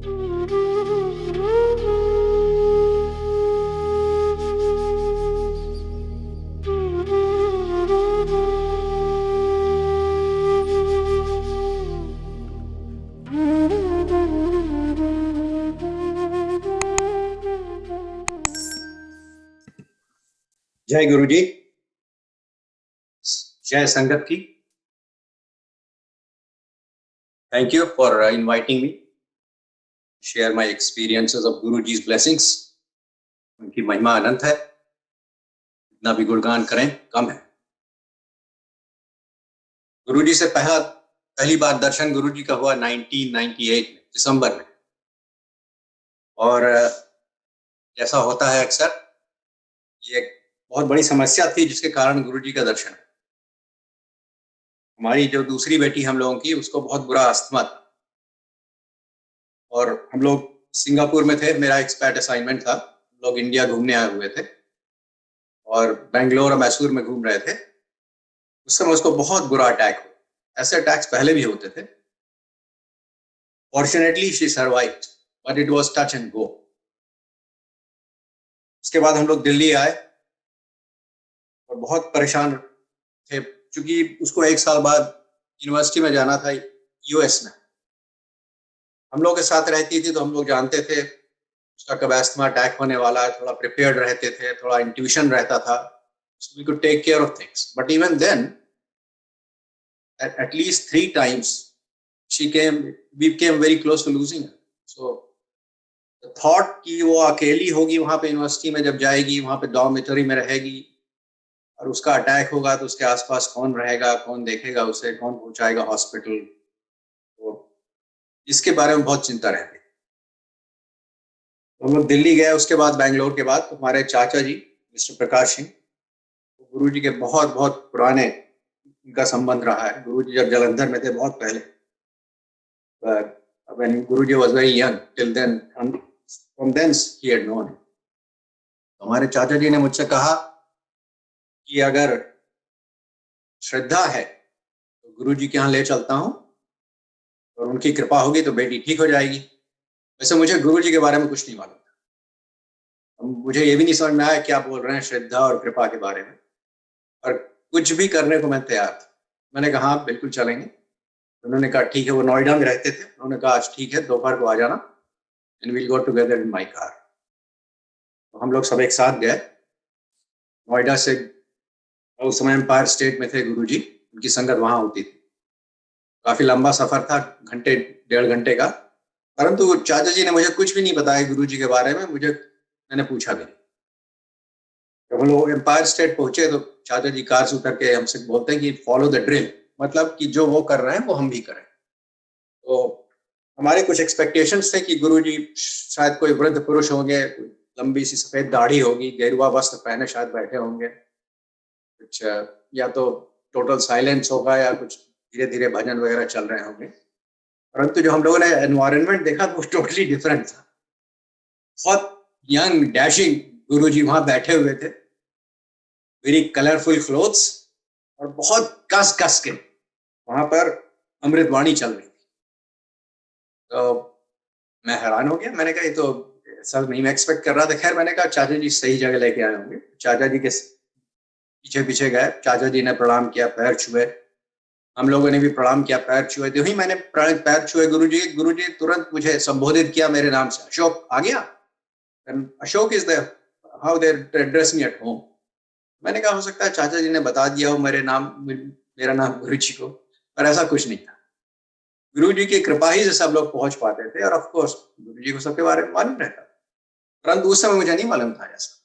जय गुरुजी, जय संगत की। Thank you for inviting me to share my experiences of Guruji's blessings. उनकी महिमा अनंत है, इतना भी गुणगान करें कम है। गुरुजी से पहली बार दर्शन गुरुजी का हुआ 1998 में दिसंबर में, और जैसा होता है अक्सर, ये एक बहुत बड़ी समस्या थी जिसके कारण गुरुजी का दर्शन। हमारी जो दूसरी बेटी हम लोगों की, उसको बहुत बुरा अस्थमा था, और हम लोग सिंगापुर में थे, मेरा एक्सपैट असाइनमेंट था। हम लोग इंडिया घूमने आए हुए थे और बेंगलोर और मैसूर में घूम रहे थे। उस समय उसको बहुत बुरा अटैक हुआ। ऐसे अटैक्स पहले भी होते थे। Fortunately she survived, but it was touch and go. उसके बाद हम लोग दिल्ली आए और बहुत परेशान थे, क्योंकि उसको एक साल बाद यूनिवर्सिटी में जाना था यूएस में। हम लोग के साथ रहती थी तो हम लोग जानते थे उसका कब अस्थमा अटैक होने वाला है, थोड़ा प्रिपेयर्ड रहते थे, थोड़ा इंट्यूशन रहता था, so we could take care of things. But even then, at least 3 times we came very close to losing her. So the thought कि वो अकेली होगी वहां पे यूनिवर्सिटी में, जब जाएगी वहां पे डॉर्मिटरी में रहेगी और उसका अटैक होगा तो उसके आसपास कौन रहेगा, कौन देखेगा उसे, कौन पहुंचाएगा हॉस्पिटल, तो इसके बारे में बहुत चिंता रहती। हम लोग दिल्ली गए, उसके बाद बैंगलोर के बाद तो हमारे चाचा जी मिस्टर प्रकाश सिंह, गुरुजी के बहुत बहुत पुराने उनका संबंध रहा है। गुरुजी जब जलंधर में थे बहुत पहले, when Guruji was very young, till then, from thence he had known. हमारे चाचा जी ने मुझसे कहा कि अगर श्रद्धा है तो गुरुजी के यहाँ ले चलता हूँ और उनकी कृपा होगी तो बेटी ठीक हो जाएगी। वैसे मुझे गुरुजी के बारे में कुछ नहीं मालूम था, मुझे ये भी नहीं समझ में आया क्या बोल रहे हैं श्रद्धा और कृपा के बारे में, और कुछ भी करने को मैं तैयार था। मैंने कहा हाँ बिल्कुल चलेंगे। उन्होंने कहा ठीक है, वो नोएडा में रहते थे, उन्होंने कहा आज ठीक है दोपहर को आ जाना, and we'll go together in my car. तो हम लोग सब एक साथ गए नोएडा से। उस समय एम्पायर स्टेट में थे गुरुजी, उनकी संगत वहां होती थी। काफी लंबा सफर था, घंटे 1.5 घंटे का, परंतु चाचा जी ने मुझे कुछ भी नहीं बताया गुरुजी के बारे में, मैंने पूछा भी नहीं। जब हम लोग एम्पायर स्टेट पहुंचे तो चाचा जी कार से उतर के हमसे बोलते हैं कि फॉलो द ड्रिल, मतलब कि जो वो कर रहे हैं वो हम भी करें। तो हमारे कुछ एक्सपेक्टेशंस थे कि गुरुजी शायद कोई वृद्ध पुरुष होंगे, लंबी सी सफेद दाढ़ी होगी, गेरुआ वस्त्र पहने शायद बैठे होंगे, कुछ या तो टोटल साइलेंस होगा या कुछ धीरे धीरे भजन वगैरह चल रहे होंगे। परंतु जो हम लोगों ने एनवायरनमेंट देखा वो टोटली डिफरेंट था। बहुत यंग डैशिंग गुरुजी वहां बैठे हुए थे, वेरी कलरफुल क्लोथ्स, और बहुत कस कस के वहां पर अमृतवाणी चल रही थी। तो मैं हैरान हो गया, मैंने कहा ये तो सब नहीं मैं एक्सपेक्ट कर रहा था। खैर मैंने कहा चाचा जी सही जगह लेके आए होंगे। चाचा जी के पीछे पीछे गए, चाचा जी ने प्रणाम किया, पैर छुए, हम लोगों ने भी प्रणाम किया, पैर छुए। तो ही मैंने पैर छुए गुरुजी तुरंत मुझे संबोधित किया मेरे नाम से, अशोक आ गया। Ashok is the how they address me at home. मैंने कहा हो सकता है चाचा जी ने बता दिया हो मेरा नाम गुरुजी को, पर ऐसा कुछ नहीं था। गुरुजी की कृपा ही से सब लोग पहुंच पाते थे, और ऑफ कोर्स गुरुजी को सबके बारे में मालूम रहता, परंतु उस समय मुझे नहीं मालूम था ऐसा।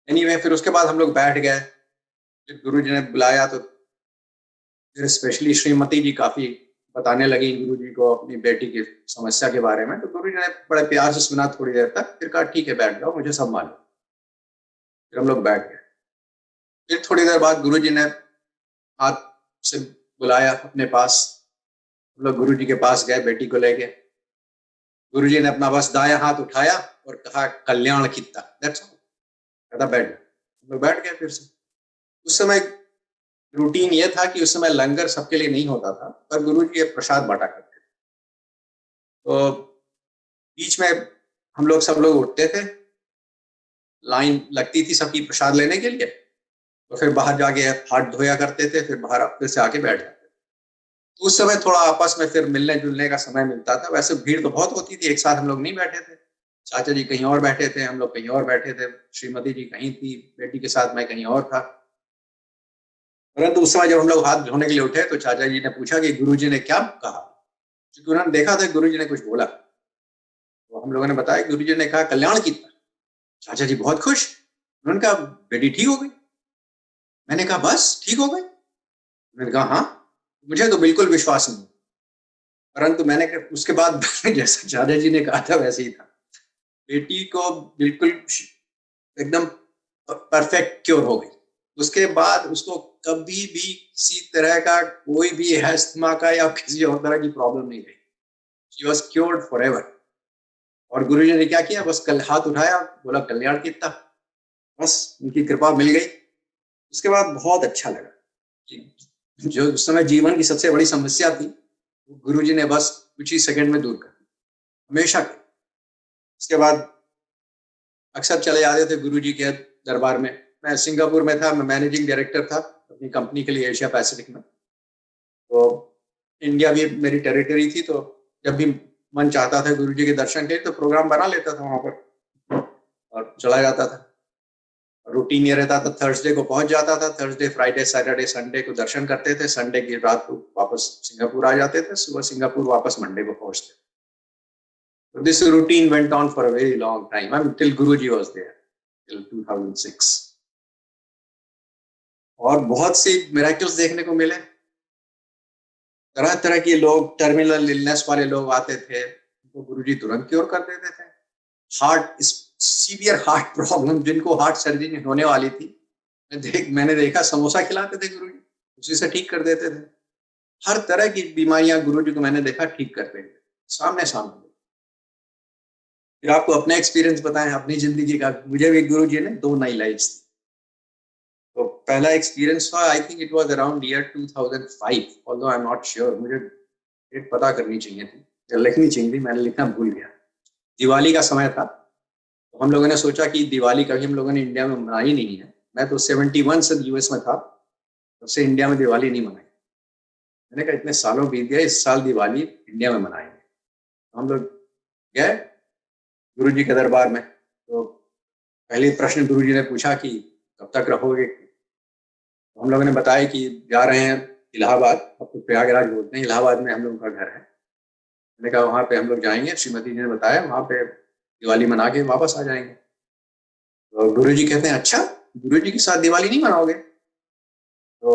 एनीवे, फिर उसके बाद हम लोग बैठ गए। गुरुजी ने बुलाया तो फिर स्पेशली श्रीमती जी काफी बताने लगी गुरुजी को अपनी बेटी की समस्या के बारे में। तो गुरुजी ने बड़े प्यार से सुना थोड़ी देर तक, फिर कहा ठीक है बैठ जाओ, मुझे सब मालूम। फिर हम लोग बैठ गए। फिर थोड़ी देर बाद गुरुजी ने हाथ से बुलाया अपने पास, हम लोग गुरुजी के पास गए बेटी को लेके। गुरुजी ने अपना बस दायां हाथ उठाया और कहा कल्याण कित्ता, दैट्स ऑल, कहता बैठ। हम लोग बैठ गए फिर से। उस समय रूटीन ये था कि उस समय लंगर सबके लिए नहीं होता था, पर गुरुजी ये प्रसाद बांटा करते थे। तो बीच में हम लोग सब लोग उठते थे, लाइन लगती थी सबकी प्रसाद लेने के लिए, तो फिर बाहर जाके हाथ धोया करते थे, फिर बाहर फिर से आके बैठ जाते थे। तो उस समय थोड़ा आपस में फिर मिलने जुलने का समय मिलता था। वैसे भीड़ तो बहुत होती थी, एक साथ हम लोग नहीं बैठे थे। चाचा जी कहीं और बैठे थे, हम लोग कहीं और बैठे थे, श्रीमती जी कहीं थी बेटी के साथ, मैं कहीं और था। परंतु उस समय जब हम लोग हाथ धोने के लिए उठे तो चाचा जी ने पूछा कि गुरुजी ने क्या कहा, क्योंकि उन्होंने देखा था गुरुजी ने कुछ बोला। तो हम लोगों ने बताया गुरुजी ने कहा कल्याण की। चाचा जी बहुत खुश, उन्होंने कहा बेटी ठीक हो गई। मैंने कहा बस ठीक हो गई? उन्होंने कहा हाँ। मुझे तो बिल्कुल विश्वास नहीं, परंतु मैंने उसके बाद जैसा चाचा जी ने कहा था वैसे ही था। बेटी को बिल्कुल एकदम परफेक्ट क्योर हो गई। उसके बाद उसको कभी भी किसी तरह का कोई भी अस्थमा का या किसी और तरह की प्रॉब्लम नहीं रही। She was cured for ever. और गुरुजी ने क्या किया, बस कल हाथ उठाया, बोला कल्याण कितना, बस उनकी कृपा मिल गई। उसके बाद बहुत अच्छा लगा कि जो उस समय जीवन की सबसे बड़ी समस्या थी, गुरुजी ने बस कुछ ही सेकंड में दूर कर दी, हमेशा की। उसके बाद अक्सर चले जाते थे गुरुजी के दरबार में। मैं सिंगापुर में था, मैं मैनेजिंग डायरेक्टर था अपनी कंपनी के लिए एशिया पैसिफिक में। तो इंडिया भी मेरी टेरिटरी थी, तो जब भी मन चाहता था गुरुजी के दर्शन के तो प्रोग्राम बना लेता था वहां पर और चला जाता था। रूटीन ये रहता था, थर्सडे को पहुंच जाता था, थर्सडे फ्राइडे सैटरडे संडे को दर्शन करते थे, संडे की रात को वापस सिंगापुर आ जाते थे, सुबह सिंगापुर वापस मंडे को पहुंचते। So this routine went on for a very long time, until Guruji was there, till 2006. और बहुत सी मिरेकल्स देखने को मिले। तरह तरह के लोग, टर्मिनल इलनेस वाले लोग आते थे, तो गुरुजी तुरंत क्योर कर देते थे। हार्ट सीवियर हार्ट प्रॉब्लम, जिनको हार्ट सर्जरी होने वाली थी, मैंने देखा समोसा खिलाते थे गुरुजी, उसी से ठीक कर देते थे। हर तरह की बीमारियां गुरुजी को मैंने देखा ठीक करते थे, सामने सामने। फिर आपको अपना एक्सपीरियंस बताएं अपनी जिंदगी का। मुझे भी गुरुजी ने 2 नई लाइफ्स दी। तो पहला एक्सपीरियंस था, I think it was around year 2005, although I am not sure, मुझे डेट पता करनी चाहिए थी या लिखनी चाहिए थी, मैंने लिखना भूल गया। दिवाली का समय था, तो हम लोगों ने सोचा कि दिवाली कभी हम लोगों ने इंडिया में मनाई नहीं है। मैं तो 71 से यूएस में था, तब से इंडिया में दिवाली नहीं मनाई। मैंने कहा इतने सालों बीत गए, इस साल दिवाली इंडिया में मनाएंगे। तो हम लोग गए गुरुजी के दरबार में। तो पहले प्रश्न गुरुजी ने पूछा कि कब तक रहोगे। तो हम लोगों ने बताया कि जा रहे हैं इलाहाबाद, अब तो प्रयागराज बोलते हैं, इलाहाबाद में हम लोगों का घर है। मैंने कहा वहाँ पे हम लोग जाएंगे, श्रीमती जी ने बताया वहाँ पे दिवाली मना के वापस आ जाएंगे। तो गुरुजी कहते हैं अच्छा, गुरुजी के साथ दिवाली नहीं मनाओगे? तो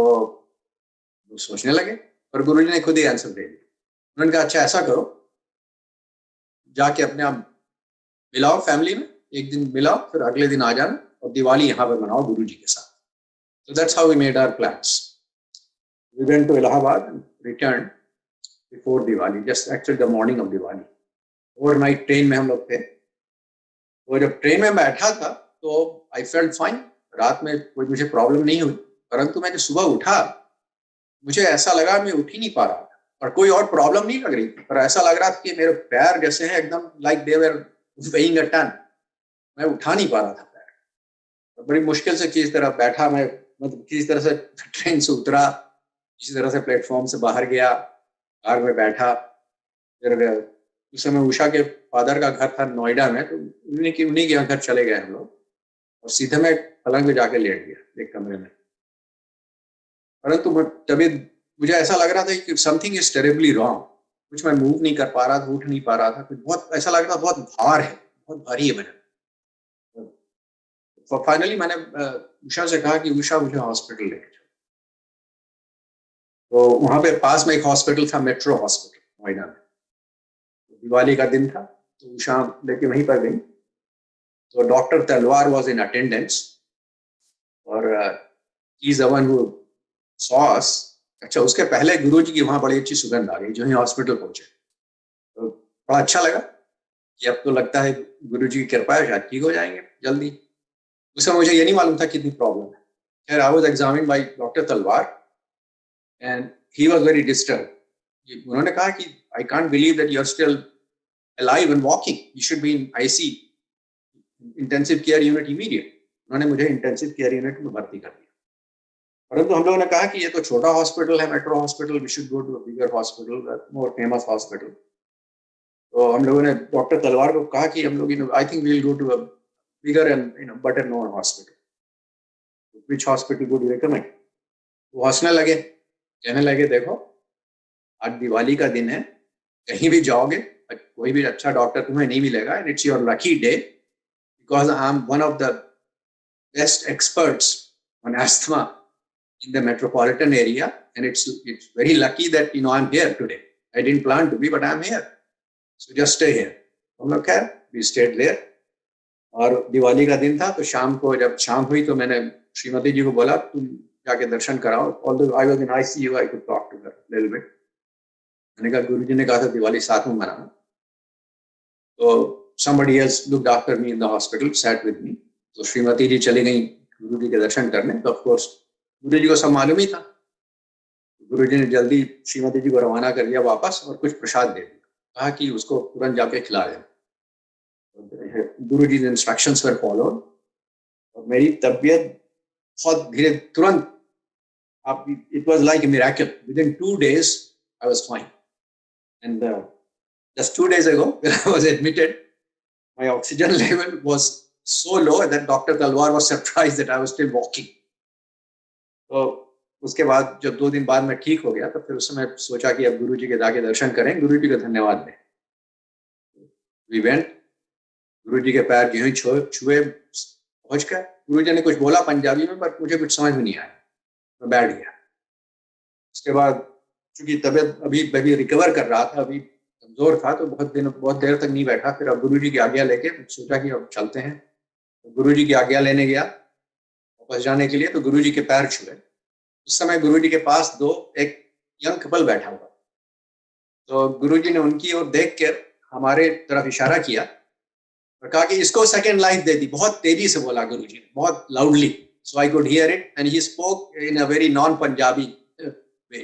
वो सोचने लगे, पर गुरुजी ने खुद ही आंसर दे दिया। उन्होंने कहा अच्छा ऐसा करो, जाके अपने आप मिलाओ फैमिली में, एक दिन मिलाओ, फिर अगले दिन आ जाना और दिवाली यहाँ पे मनाओ गुरुजी के साथ। So that's how we made our plans. We went to Allahabad and returned before Diwali, just actually the morning of Diwali. Overnight train में हम लोग थे। तो जब ट्रेन में बैठा था तो I felt fine, रात में कोई मुझे प्रॉब्लम नहीं हुई। परंतु मैं जब सुबह उठा, मुझे ऐसा लगा मैं उठ ही नहीं पा रहा था, और कोई और प्रॉब्लम नहीं लग रही थी, पर ऐसा लग रहा था कि मेरे पैर जैसे हैं एकदम like they were weighing a ton. मैं उठा नहीं पा रहा था पैर। बड़ी मुश्किल से किसी तरह बैठा मैं, मतलब किसी तरह से ट्रेन से उतरा, किसी तरह से प्लेटफॉर्म से बाहर गया, कार में बैठा। फिर उस समय उषा के फादर का घर था नोएडा में, तो उन्हीं के यहाँ घर चले गए हम लोग, और सीधे मैं पलंग में जाके लेट गया एक कमरे में। परंतु तभी मुझे ऐसा लग रहा था कि समथिंग इज टेरिबली रॉन्ग। कुछ मैं मूव नहीं कर पा रहा था, उठ नहीं पा रहा था, कुछ बहुत ऐसा लग रहा था बहुत भार है, बहुत भारी है। मैंने फाइनली मैंने उषा से कहा कि उषा मुझे हॉस्पिटल लेके चलो। तो वहां पे पास में एक हॉस्पिटल था, मेट्रो हॉस्पिटल नोएडा में। दिवाली का दिन था तो उषा लेके वहीं पर गई। तो डॉक्टर तलवार वॉज इन अटेंडेंस और he is the one who saw us. अच्छा, उसके पहले गुरुजी की वहां बड़ी अच्छी सुगंध आ गई जो ही हॉस्पिटल पहुंचे। तो बड़ा अच्छा लगा कि अब तो लगता है गुरुजी की कृपा है, शायद ठीक हो जाएंगे जल्दी। उस समय मुझे ये नहीं मालूम था कितनी प्रॉब्लम है। खैर I was examined by doctor Talwar and he was very disturb. उन्होंने कहा कि I can't believe that you are still alive and walking. You should be in IC, intensive care unit immediate. उन्होंने मुझे intensive care unit में भर्ती कर दिया. परंतु हम लोगों ने कहा कि ये तो छोटा हॉस्पिटल है, metro hospital, we should go to a bigger hospital, more famous hospital. तो हम लोगों ने डॉक्टर तलवार को कहा कि हम लोग I think we'll go to a bigger and better known hospital. Which hospital would you recommend? वो हंसने लगे, कहने लगे देखो आज दिवाली का दिन है, कहीं भी जाओगे कोई भी अच्छा डॉक्टर तुम्हें नहीं मिलेगा, and it's your lucky day because I'm one of the best experts on asthma in the metropolitan area, and it's very lucky that I'm here today. I didn't plan to be, but I'm here, so just stay here. हम लोग खैर we stayed there. और दिवाली का दिन था तो शाम को जब शाम हुई तो मैंने श्रीमती जी को बोला तुम जाके दर्शन कराओ. Although I was in ICU, I could talk to her a little bit. मैंने कहा गुरुजी ने कहा था दिवाली साथ में मनाना. तो somebody else looked after me in the hospital, sat with me. तो श्रीमती जी चली गई गुरुजी के दर्शन करने. तो of course गुरुजी को सब मालूम ही था. गुरुजी ने जल्दी श्रीमती जी को रवाना कर दिया वापस और कुछ प्रसाद दे दिया. कहा कि उसको तुरंत जाके खिला दें. गुरुजी के इंस्ट्रक्शंस वर फॉलोड और मेरी तबीयत बहुत धीरे तुरंत it was like a miracle. Within 2 days I was fine. And just 2 days ago when I was admitted, my oxygen level was so low that Dr. Talwar was surprised that I was still walking. तो उसके बाद जब 2 दिन बाद मैं ठीक हो गया तो फिर उस समय सोचा कि अब गुरुजी के जाके दर्शन करें, गुरुजी को धन्यवाद दें. We went, गुरुजी के पैर यूं ही छुए, पहुंच गए. गुरुजी ने कुछ बोला पंजाबी में पर मुझे कुछ समझ में नहीं आया, मैं बैठ गया. उसके बाद चूंकि तबीयत अभी रिकवर कर रहा था, अभी कमजोर था, तो बहुत देर तक नहीं बैठा. फिर अब गुरुजी की आज्ञा लेके सोचा कि अब चलते हैं. तो गुरुजी की आज्ञा लेने गया वापस जाने के लिए. तो गुरुजी के पैर छुए. उस समय गुरुजी के पास एक यंग कपल बैठा हुआ. तो गुरुजी ने उनकी ओर देख कर हमारे तरफ इशारा किया और कहा कि इसको सेकंड लाइफ दे दी. बहुत तेजी से बोला गुरुजी ने, बहुत loudly, so I could hear it, and he spoke in a very non-Punjabi way,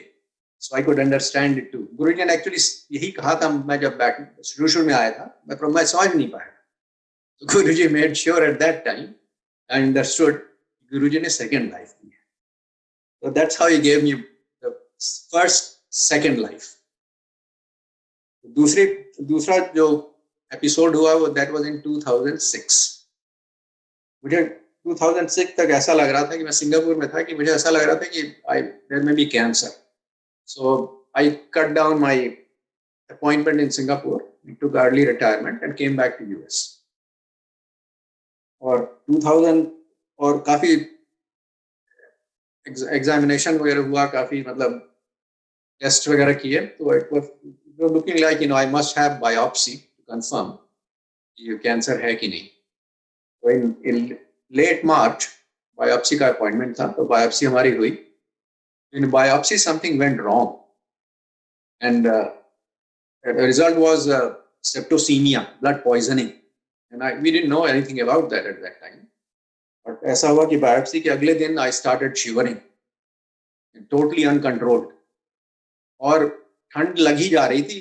so I could understand it too. गुरुजी ने एक्चुअली यही कहा था. मैं जब शुरू में आया था मैं समझ नहीं पाया. तो गुरुजी made sure at that time I understood. गुरुजी ने second life the. So that's how he gave me the second life. दूसरा जो एपिसोड हुआ वो that was in 2006. मुझे 2006 तक ऐसा लग रहा था कि मैं सिंगापुर में था, कि मुझे ऐसा लग रहा था कि there may be cancer. So I cut down my appointment in Singapore, took early retirement and came back to US. और 2000 और काफी एग्जामिनेशन वगैरह हुआ, काफी मतलब टेस्ट वगैरह किए. तो it was looking like I must have biopsy to confirm ये कैंसर है कि नहीं. तो in late March biopsy का अपॉइंटमेंट था. तो biopsy हमारी हुई. In biopsy something went wrong and the result was septicemia, blood poisoning, and we didn't know anything about that at that time. But ऐसा हुआ कि biopsy के अगले दिन I started shivering, totally uncontrolled, और ठंड लगी जा रही थी.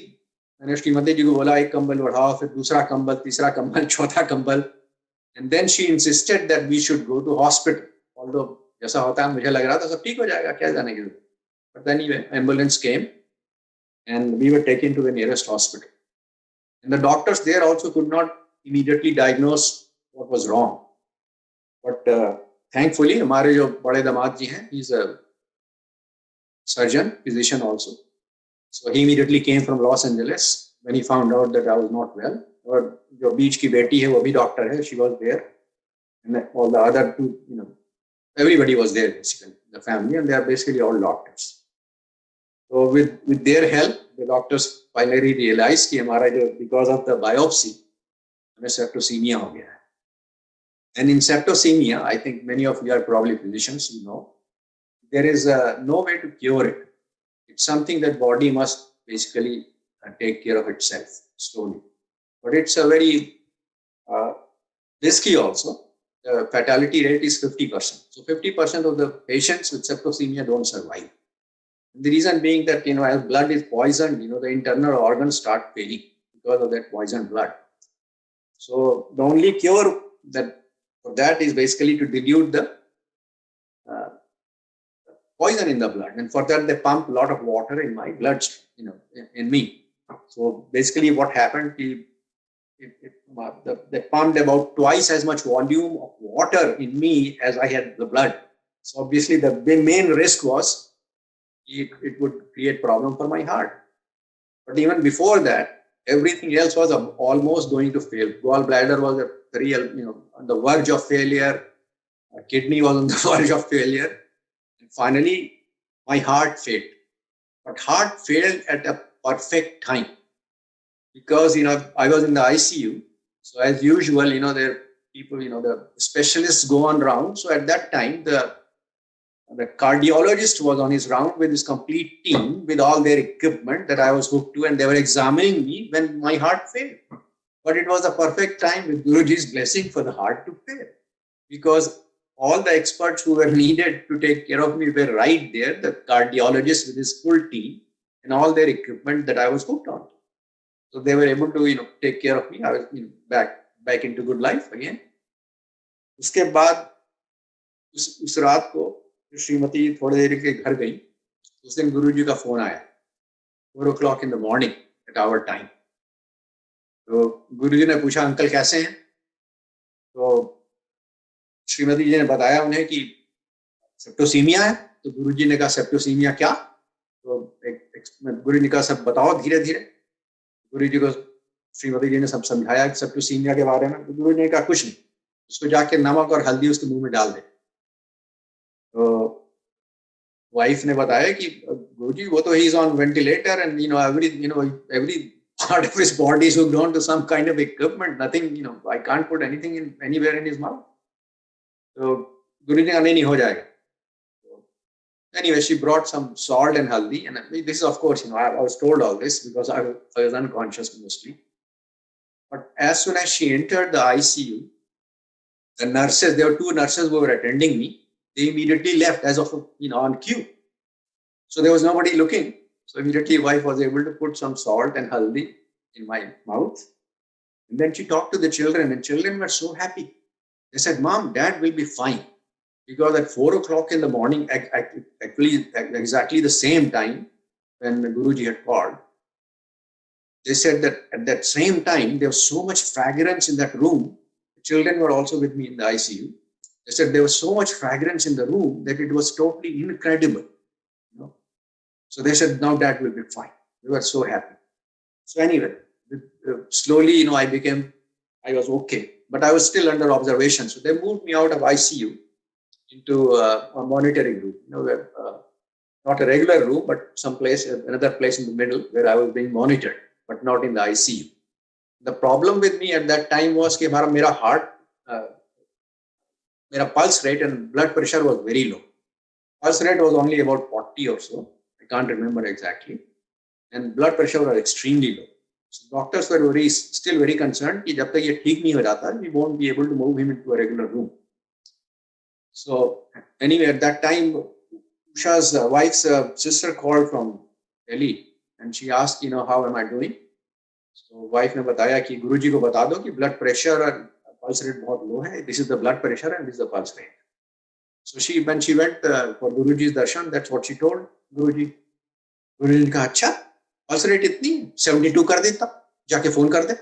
मैंने श्रीमती जी को बोला एक कंबल बढ़ाओ, फिर दूसरा कंबल, तीसरा कंबल, चौथा कंबल, and then she insisted that we should go to hospital. Although जैसा होता है मुझे लग रहा था सब ठीक हो जाएगा, क्या जाने की जरूरत. But anyway, ambulance came and we were taken to the nearest hospital. And the doctors there also could not immediately diagnose what was wrong. But thankfully, हमारे जो बड़े दामाद जी हैं, he's a surgeon, physician also. So he immediately came from Los Angeles when he found out that I was not well. और जो बीच की बेटी है वो भी डॉक्टर है, she was there, and all the other two, everybody was there basically, the family, and they are basically all doctors. So with their help, the doctors finally realized कि हमारा जो because of the biopsy हमें septicemia हो गया है. And in septicemia, I think many of you are probably physicians, you know, there is no way to cure it. It's something that body must basically take care of itself slowly. But it's a very risky also. The fatality rate is 50%. So 50% of the patients with septicemia don't survive. And the reason being that, as blood is poisoned, the internal organs start failing because of that poisoned blood. So the only cure for that is basically to dilute the poison in the blood, and for that they pump a lot of water in my blood, in me. So basically, what happened? They pumped about twice as much volume of water in me as I had the blood. So obviously, the main risk was it would create problem for my heart. But even before that, everything else was almost going to fail. Gallbladder was on the verge of failure. Kidney was on the verge of failure. And finally, my heart failed. But heart failed at a perfect time. Because, I was in the ICU. So as usual, there people, the specialists go on round. So at that time, the cardiologist was on his round with his complete team, with all their equipment that I was hooked to, and they were examining me when my heart failed. But it was a perfect time with Guruji's blessing for the heart to fail. Because all the experts who were needed to take care of me were right there, the cardiologist with his full team and all their equipment that I was hooked on. So they were able to, take care of me. I was back into good life again. उसके बाद उस रात को श्रीमती थोड़ी देर के घर गई. उस दिन गुरुजी का फोन आया 4 o'clock in the morning at our time. तो गुरुजी ने पूछा अंकल कैसे हैं. तो श्रीमती जी ने बताया उन्हें कि सेप्टोसीमिया है. तो गुरुजी ने कहा सेप्टोसीमिया क्या. तो गुरुजी ने कहा सब बताओ धीरे धीरे. गुरुजी को श्रीमती जी ने सब समझाया कि सेप्टोसीमिया के बारे में. तो गुरुजी ने कहा कुछ नहीं, उसको जाके नमक और हल्दी उसके मुंह में डाल दे. तो वाइफ ने बताया कि गुरुजी वो तो he is on ventilator and every part of his body is hooked on to some kind of equipment. Nothing, I can't put anything anywhere in his mouth. So गुरुजी ने कहा नहीं हो जाएगा. Anyway, she brought some salt and haldi, and this is, of course, I was told all this because I was unconscious mostly. But as soon as she entered the ICU, the nurses, there were 2 nurses who were attending me. They immediately left as of, on cue. So there was nobody looking. So immediately wife was able to put some salt and haldi in my mouth. And then she talked to the children, and children were so happy. They said, Mom, Dad will be fine. Because at 4 o'clock in the morning, actually exactly the same time when Guruji had called, they said that at that same time, there was so much fragrance in that room. The children were also with me in the ICU. They said there was so much fragrance in the room that it was totally incredible. So they said, now Dad will be fine. We were so happy. So anyway, slowly, I was okay. But I was still under observation. So they moved me out of ICU into a monitoring room, not a regular room, but another place in the middle where I was being monitored, but not in the ICU. The problem with me at that time was that my heart, my pulse rate and blood pressure was very low. Pulse rate was only about 40 or so. I can't remember exactly. And blood pressure was extremely low. So doctors were still very concerned that jab tak ye theek nahi ho jata, we won't be able to move him into a regular room. So anyway, at that time, Usha's wife's sister called from Delhi and she asked, how am I doing? So wife ne bataya ki Guruji ko bata do ki blood pressure and pulse rate bahut low hai. This is the blood pressure and this is the pulse rate. So when she went for Guruji's darshan, that's what she told Guruji. Guruji ne kaha, acha, pulse rate itni 72 kar deta, jaake phone kar de.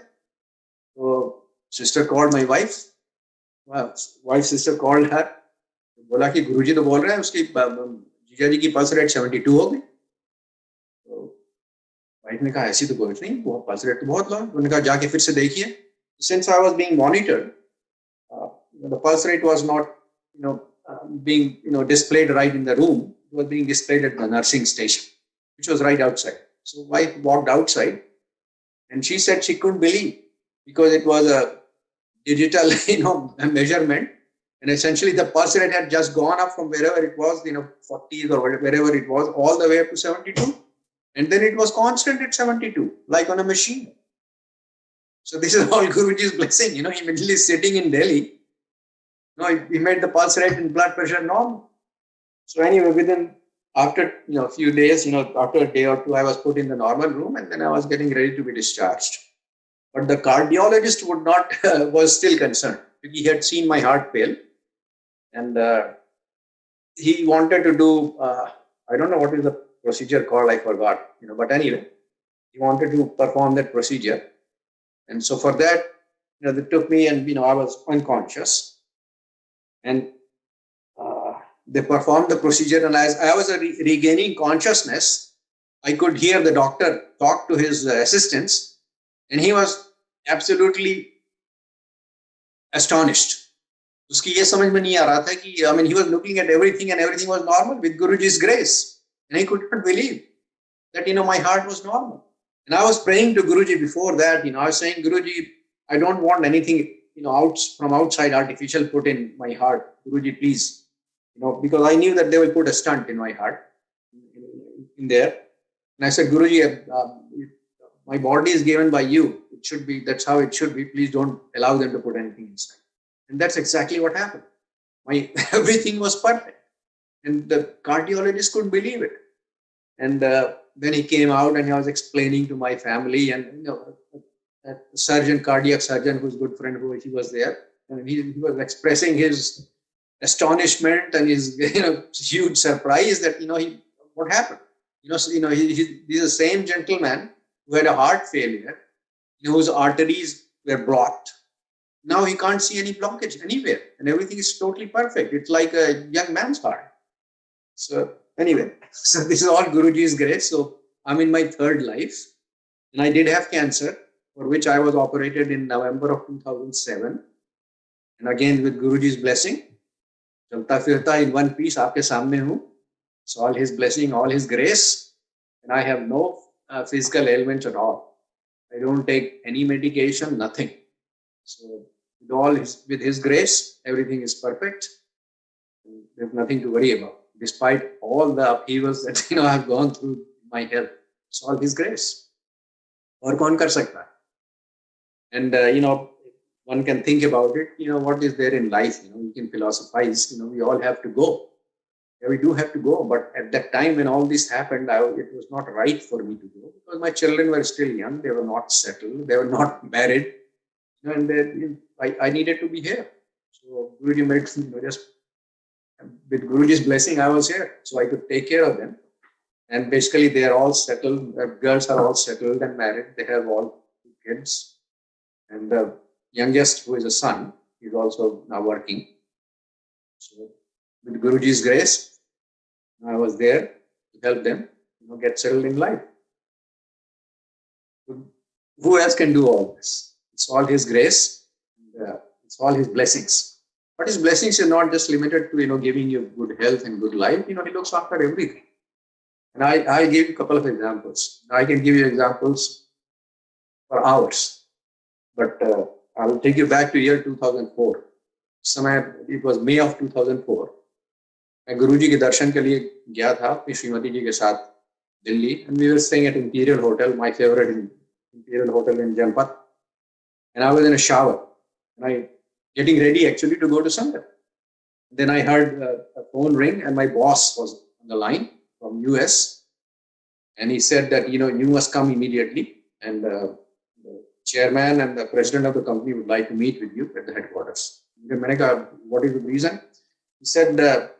So sister called my wife. Wife's sister called her. बोला कि गुरुजी तो बोल रहे हैं उसकी जीजा जी की pulse rate 72 हो गई. तो वाइफ ने कहा ऐसी तो कुछ नहीं, वो पल्स रेट तो बहुत लो है. उन्होंने कहा जाके फिर से देखिए. Since I was being monitored, the pulse rate was not being displayed right in the room. It was being displayed at the nursing station, which was right outside. So wife walked outside and she said she couldn't believe because it was a digital measurement. And essentially, the pulse rate had just gone up from wherever it was, 40s or wherever it was, all the way up to 72. And then it was constant at 72, like on a machine. So this is all Guruji's blessing. He immediately sitting in Delhi. He made the pulse rate and blood pressure normal. So anyway, after a few days, after a day or two, I was put in the normal room and then I was getting ready to be discharged. But the cardiologist would not, was still concerned. He had seen my heart fail, and he wanted to do, I don't know what is the procedure called, I forgot, but anyway, he wanted to perform that procedure. And so for that, they took me, and, I was unconscious, and they performed the procedure. And as I was regaining consciousness, I could hear the doctor talk to his assistants, and he was absolutely astonished. उसकी ये समझ में नहीं आ रहा था कि, I mean, he was looking at everything and everything was normal with Guruji's grace. And he could not believe that, my heart was normal. And I was praying to Guruji before that, I was saying, Guruji, I don't want anything, from outside artificial put in my heart. Guruji, please, because I knew that they will put a stunt in my heart in there. And I said, Guruji, my body is given by you. It should be, that's how it should be. Please don't allow them to put anything inside. And that's exactly what happened. Everything was perfect. And the cardiologist couldn't believe it. And then he came out and I was explaining to my family, and a surgeon, cardiac surgeon, who's a good friend, he was there. And he was expressing his astonishment and his huge surprise that, what happened? He's the same gentleman who had a heart failure, whose arteries were blocked. Now he can't see any blockage anywhere, and everything is totally perfect. It's like a young man's heart. So anyway, so this is all Guruji's grace. So I'm in my third life, and I did have cancer, for which I was operated in November of 2007. And again, with Guruji's blessing, chalta firta in one piece, aapke samne hu. It's all his blessing, all his grace, and I have no physical ailments at all. I don't take any medication, nothing. So with his grace, everything is perfect. There's nothing to worry about, despite all the upheavals that I've gone through my health. It's all his grace. Aur kaun kar sakta hai? And one can think about it. What is there in life? You can philosophize. We all have to go. Yeah, we do have to go. But at that time when all this happened, it was not right for me to go, because my children were still young. They were not settled. They were not married. And then I needed to be here. So Guruji made, just with Guruji's blessing, I was here. So I could take care of them. And basically, they are all settled. The girls are all settled and married. They have all 2 kids. And the youngest, who is a son, is also now working. So with Guruji's grace, I was there to help them, get settled in life. Who else can do all this? It's all his grace. And, it's all his blessings. But his blessings are not just limited to, giving you good health and good life. He looks after everything. And I give you a couple of examples. I can give you examples for hours. But I'll take you back to year 2004. It was May of 2004. मैं गुरुजी के दर्शन के लिए गया था अपनी श्रीमती जी के साथ Delhi, and we were staying at Imperial Hotel, my favorite Imperial Hotel in Janpat. And I was in a shower, and I getting ready actually to go to Sangat. Then I heard a phone ring, and my boss was on the line from US, and he said that you must come immediately, and the chairman and the president of the company would like to meet with you at the headquarters. What is the reason? He said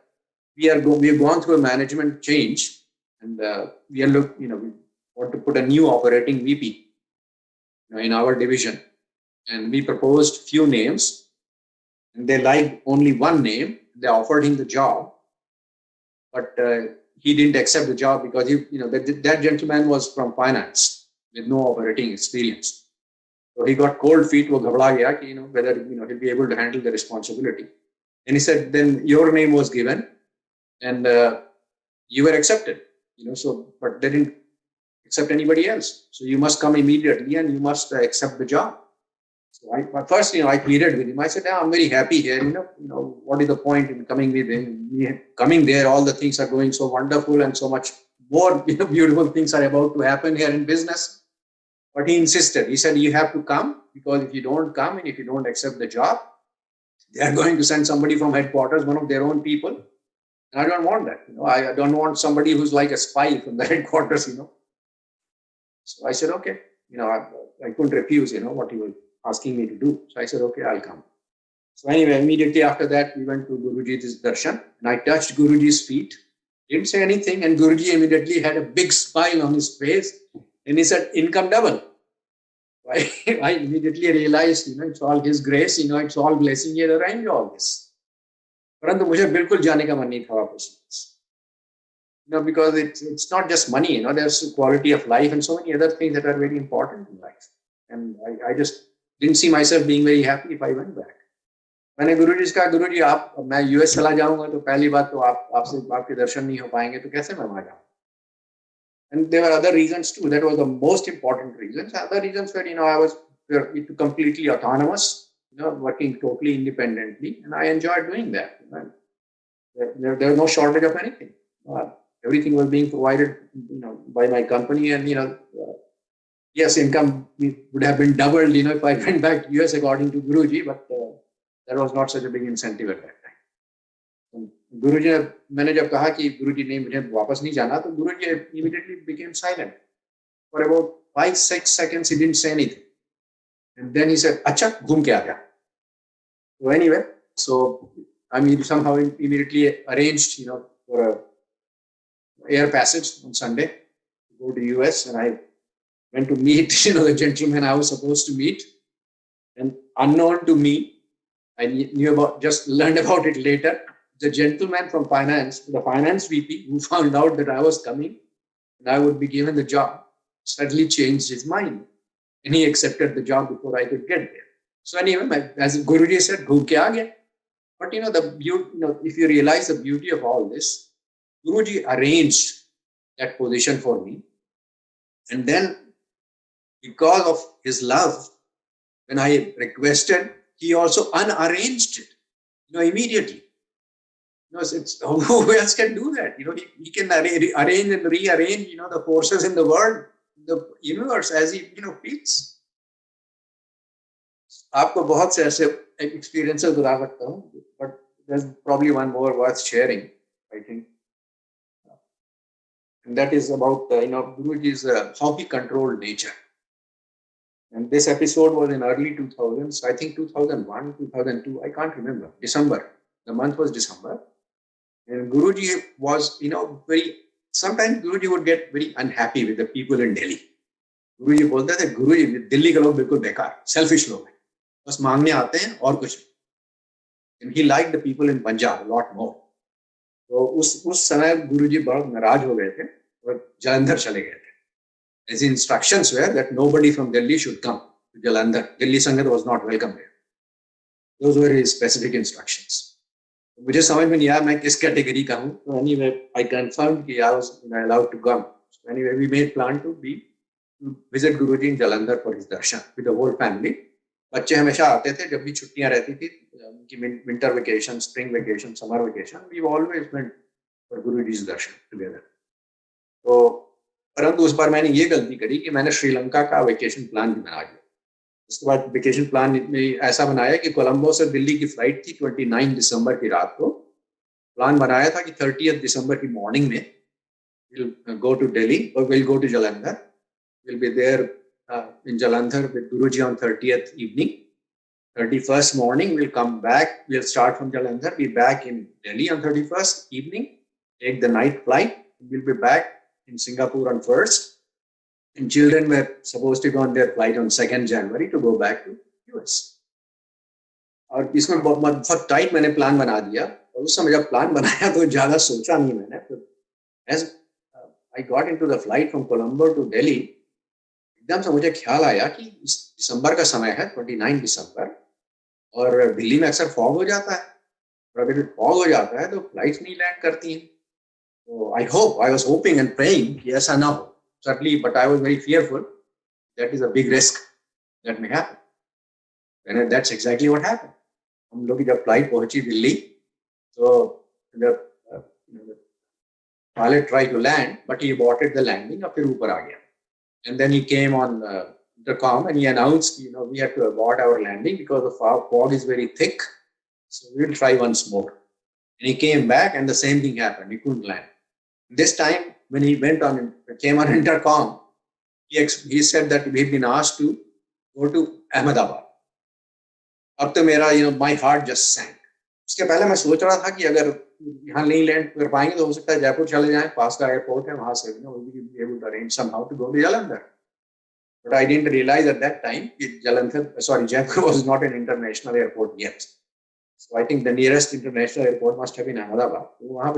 we have gone through a management change, and we want to put a new operating VP in our division, and we proposed few names, and they liked only one name. They offered him the job, but he didn't accept the job because that gentleman was from finance with no operating experience. So he got cold feet. Wo ghabra gaya ki, whether he'll be able to handle the responsibility. And he said, then your name was given, and you were accepted. But they didn't accept anybody else. So you must come immediately, and you must accept the job. So first, I pleaded with him. I said, I'm very happy here. What is the point in coming with him? Coming there, all the things are going so wonderful, and so much more beautiful things are about to happen here in business. But he insisted. He said, you have to come, because if you don't come and if you don't accept the job, they are going to send somebody from headquarters, one of their own people. And I don't want that. I don't want somebody who's like a spy from the headquarters. So I said, okay. I couldn't refuse, what he was asking me to do. So I said, okay, I'll come. So anyway, immediately after that, we went to Guruji's darshan, and I touched Guruji's feet. Didn't say anything, and Guruji immediately had a big smile on his face, and he said, income double. I immediately realized, it's all his grace, it's all blessing, he had arranged all this. परंतु मुझे बिल्कुल जाने का मन नहीं था वापस. Because it's not just money, there's quality of life and so many other things that are very important in life. And I just didn't see myself being very happy if I went back. मैंने गुरुजी से कहा, गुरुजी मैं US चला जाऊंगा तो पहली बात तो आपके दर्शन नहीं हो पाएंगे, तो कैसे मैं वहां जाऊं? And there were other reasons too. That was the most important reasons. Other reasons were, I was completely autonomous, working totally independently, and I enjoyed doing that. There was no shortage of anything. Everything was being provided, by my company, and yes, income would have been doubled, if I went back to US according to Guruji, but that was not such a big incentive at that time. गुरुजी ने, मैंने जब कहा कि गुरुजी नहीं, मुझे वापस नहीं जाना, तो गुरुजी immediately became silent for about 5-6 seconds. He didn't say anything, and then he said, "अच्छा, घूम के आ गया." So anyway, I somehow immediately arranged, for a air passage on Sunday to go to US, and I went to meet, the gentleman I was supposed to meet, and unknown to me, I learned about it later. The gentleman from finance, the finance VP, who found out that I was coming and I would be given the job, suddenly changed his mind, and he accepted the job before I could get there. So anyway, as Guruji said, "Ghum ke aa gaya." But the beauty, if you realize the beauty of all this, Guruji arranged that position for me, and then because of his love, when I requested, he also unarranged it, immediately. Who else can do that? He can arrange and rearrange, the forces in the world, the universe, as he, feels. आपको बहुत से ऐसे experiences बता सकता हूँ, but there's probably one more worth sharing, I think. And that is about, Guruji's, how he controlled nature. And this episode was in early 2000s, I think 2001, 2002, I can't remember, December. The month was December. And Guruji was, sometimes Guruji would get very unhappy with the people in Delhi. Guruji बोलते थे, Guruji, Delhi के लोग बिल्कुल बेकार, selfish लोग हैं, बस मांगने आते हैं और कुछ. And he liked the people in Punjab a lot more. तो उस समय Guruji बहुत नाराज हो गए थे और जालंधर चले गए थे. His instructions were that nobody from Delhi should come to Jalandhar. Delhi Sangat was not welcome there. Those were his specific instructions. मुझे समझ में नहीं आया मैं किस कैटेगरी का हूँ. So anyway, I confirmed कि I was allowed to come. So anyway, we made plan to visit Guruji in Jalandhar for his darshan with the whole family. बच्चे हमेशा आते थे जब भी छुट्टियां रहती थी, उनकी winter vacation, spring vacation, summer vacation. We always went for Guruji's darshan together. तो परंतु उस बार मैंने ये गलती करी कि मैंने श्रीलंका का वेकेशन प्लान भी बना दिया. उसके बाद वेकेशन प्लान ऐसा बनाया कि कोलंबो से दिल्ली की फ्लाइट थी 29 दिसंबर की रात को. प्लान बनाया था कि 30 दिसंबर की मॉर्निंग में we'll go to Delhi or we'll go to Jalandhar. We'll be there in Jalandhar with Guruji on 30th evening. 31st morning we'll come back. We'll start from Jalandhar, be back in Delhi on 31st evening, take the night flight. We'll be back in Singapore on 1st. And children were supposed to go on their flight on 2nd January to go back to US. और इसमें बहुत tight मैंने plan बना दिया. और उस समय जब प्लान बनाया तो ज़्यादा सोचा नहीं मैंने. तो as I got into the flight from Colombo to Delhi, एकदम से मुझे ख्याल आया कि दिसंबर का समय है, 29 दिसंबर, और दिल्ली में अक्सर फॉग हो जाता है. और अगर फॉग हो जाता है तो फ्लाइट्स नहीं लैंड करती हैं. So I was hoping and praying कि ऐसा ना हो. Certainly, but I was very fearful. That is a big risk that may happen. And that's exactly what happened. हम लोग जब फ्लाइट पहुंची दिल्ली, तो the pilot tried to land, but he aborted the landing. और फिर ऊपर आ गया. And then he came on the comm and he announced, we have to abort our landing because the fog is very thick. So we'll try once more. And he came back, and the same thing happened. He couldn't land. This time, when he came on intercom, he said that we've been asked to go to Ahmedabad. अब तो मेरा my heart just sank. उसके पहले मैं सोच रहा था कि अगर यहाँ नहीं लैंड कर पाएंगे तो हो सकता है जयपुर चले जाएं, पास का एयरपोर्ट है, वहां से we'll be able to arrange somehow to go to Jalandhar. But I didn't realize at that time that Jaipur was not an international airport yet. So I think the nearest international airport must have been Ahmedabad. तो वहाँ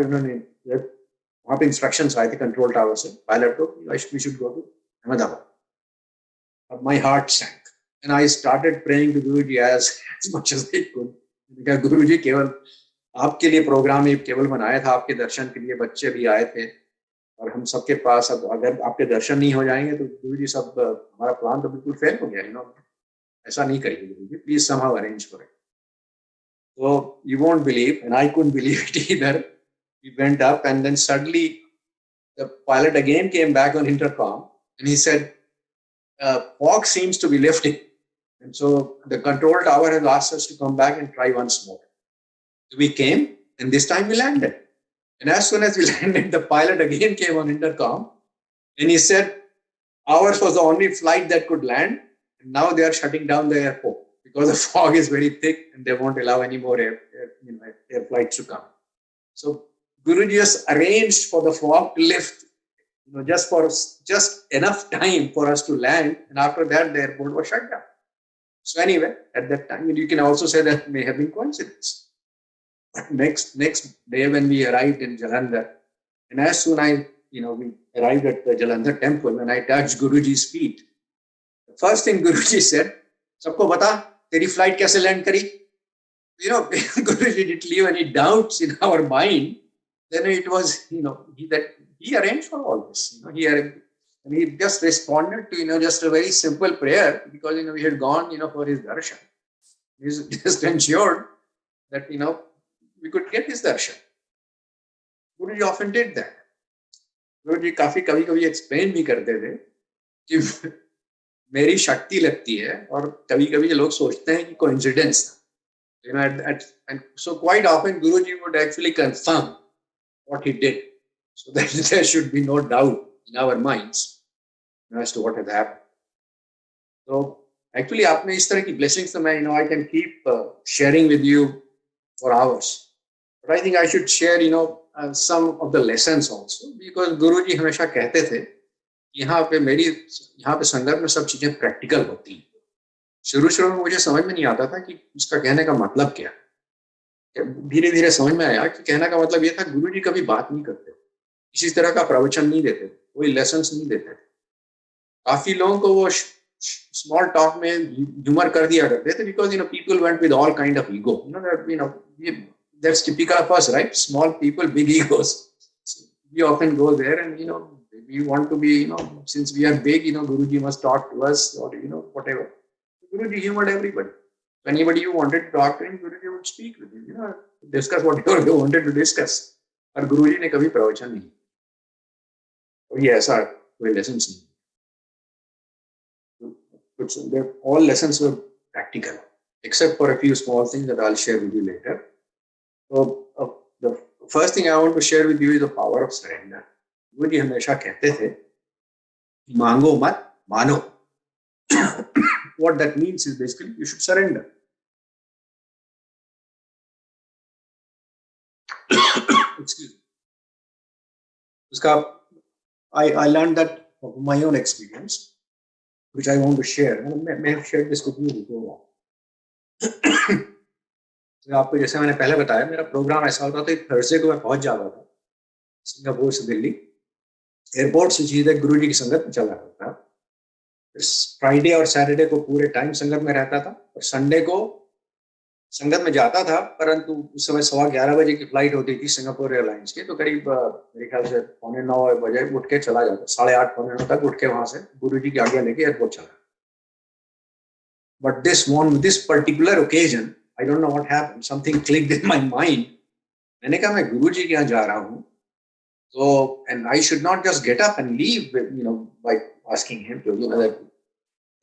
पे instructions आए थे control tower से, pilot को we should go to Ahmedabad. But my heart sank. And I started praying to Guruji as much as I could. Because Guruji केवल आपके लिए प्रोग्राम ही केवल बनाया था, आपके दर्शन के लिए बच्चे भी आए थे और हम सबके पास अब अगर आपके दर्शन नहीं हो जाएंगे तो गुरुजी सब हमारा प्लान तो बिल्कुल फेल हो गया. ऐसा नहीं करिए गुरुजी, please somehow arrange for it. So you won't believe, and I couldn't believe it either. We went up and then suddenly the pilot again came back on intercom and he said, fog seems to be lifting. And so the control tower has asked us to come back and try once more. So we came and this time we landed. And as soon as we landed, the pilot again came on intercom and he said, ours was the only flight that could land. And now they are shutting down the airport because the fog is very thick and they won't allow any more air flights to come. So Guruji just arranged for the fog to lift, just enough time for us to land. And after that, the airport was shut down. So anyway, at that time, you can also say that may have been coincidence. But next day when we arrived in Jalandhar, and as soon as we arrived at the Jalandhar temple and I touched Guruji's feet, the first thing Guruji said, "Sabko bata, teri flight kaise land kari?" Guruji didn't leave any doubts in our mind. Then it was, he arranged for all this. He just responded to, just a very simple prayer because, we had gone, for his darshan. He just ensured that, we could get his darshan. Guruji often did that. Guruji कभी explain भी करते थे कि मेरी शक्ति लगती है और कभी लोग सोचते हैं कि coincidence था. And so quite often Guruji would actually confirm what he did so that there should be no doubt in our minds as to what had happened. So actually आपने इस तरह की blessings तो मैं I can keep sharing with you for hours. But I think I should share some of the lessons also because Guruji हमेशा कहते थे यहाँ पे संगत में सब चीजें प्रैक्टिकल होती हैं. शुरू में मुझे समझ में नहीं आता था कि उसका कहने का मतलब क्या. धीरे धीरे समझ में आया कि कहने का मतलब ये था गुरुजी कभी बात नहीं करते, किसी तरह का प्रवचन नहीं देते, कोई लेसन्स नहीं देते. काफी लोगों को वो स्मॉल टॉक में ह्यूमर कर दिया करते थे because people went with all kind of ego. That's typical of us, right? Small people, big egos. So we often go there and we want to be since we are big, Guruji must talk to us or whatever. Guruji humored everybody. If anybody you wanted to talk to him, Guruji would speak with you, discuss whatever they wanted to discuss. But Guruji ने कभी प्रवचन नहीं. तो ये ऐसा कोई lessons नहीं. All lessons were practical, except for a few small things that I'll share with you later. So the first thing I want to share with you is the power of surrender. Guruji हमेशा कहते थे, मांगो मत मानो. What that means is basically you should surrender. Excuse me. I learned that from my own experience, which I want to share. I may have shared this with you before. तो आपको जैसे मैंने पहले बताया मेरा प्रोग्राम ऐसा होता था थर्सडे को मैं पहुंच जाता था सिंगापुर से दिल्ली. एयरपोर्ट से सीधे गुरुजी की संगत में चला जाता था. फ्राइडे और सैटरडे को पूरे टाइम संगत में रहता था और संडे को संगत में जाता था, परंतु उस समय 11:15 बजे की फ्लाइट होती थी सिंगापुर एयरलाइंस की. तो करीब मेरे ख्याल से 8:45 बजे उठ के चला जाता, 8:30 8:45 तक उठ के वहां से गुरुजी की आज्ञा लेके एयरपोर्ट चला. But this particular occasion I don't know what happened. Something clicked in my mind. मैंने कहा मैं गुरुजी के यहाँ जा रहा हूँ. So, and I should not just get up and leave, by asking him to,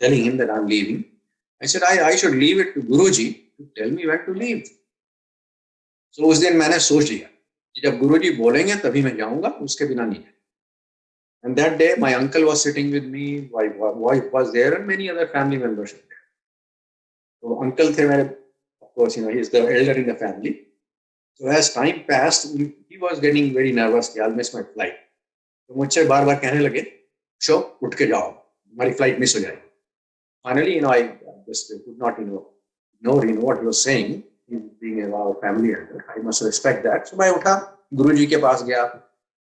telling him that I'm leaving. I said I should leave it to Guruji to tell me when to leave. So उस दिन मैंने सोच लिया कि जब गुरुजी बोलेंगे तभी मैं जाऊँगा, उसके बिना नहीं. And that day, my uncle was sitting with me, my wife was there, and many other family members were there. So uncle थे मेरे, of course, he is the elder in the family. So as time passed, he was getting very nervous. I'll miss my flight. तो मुझसे बार-बार कहने लगे, "show, उठ के जाओ, हमारी flight miss हो जाएगी." Finally, I just could not, ignore, what he was saying. He being our family elder, I must respect that. So मैं उठा, गुरुजी के पास गया.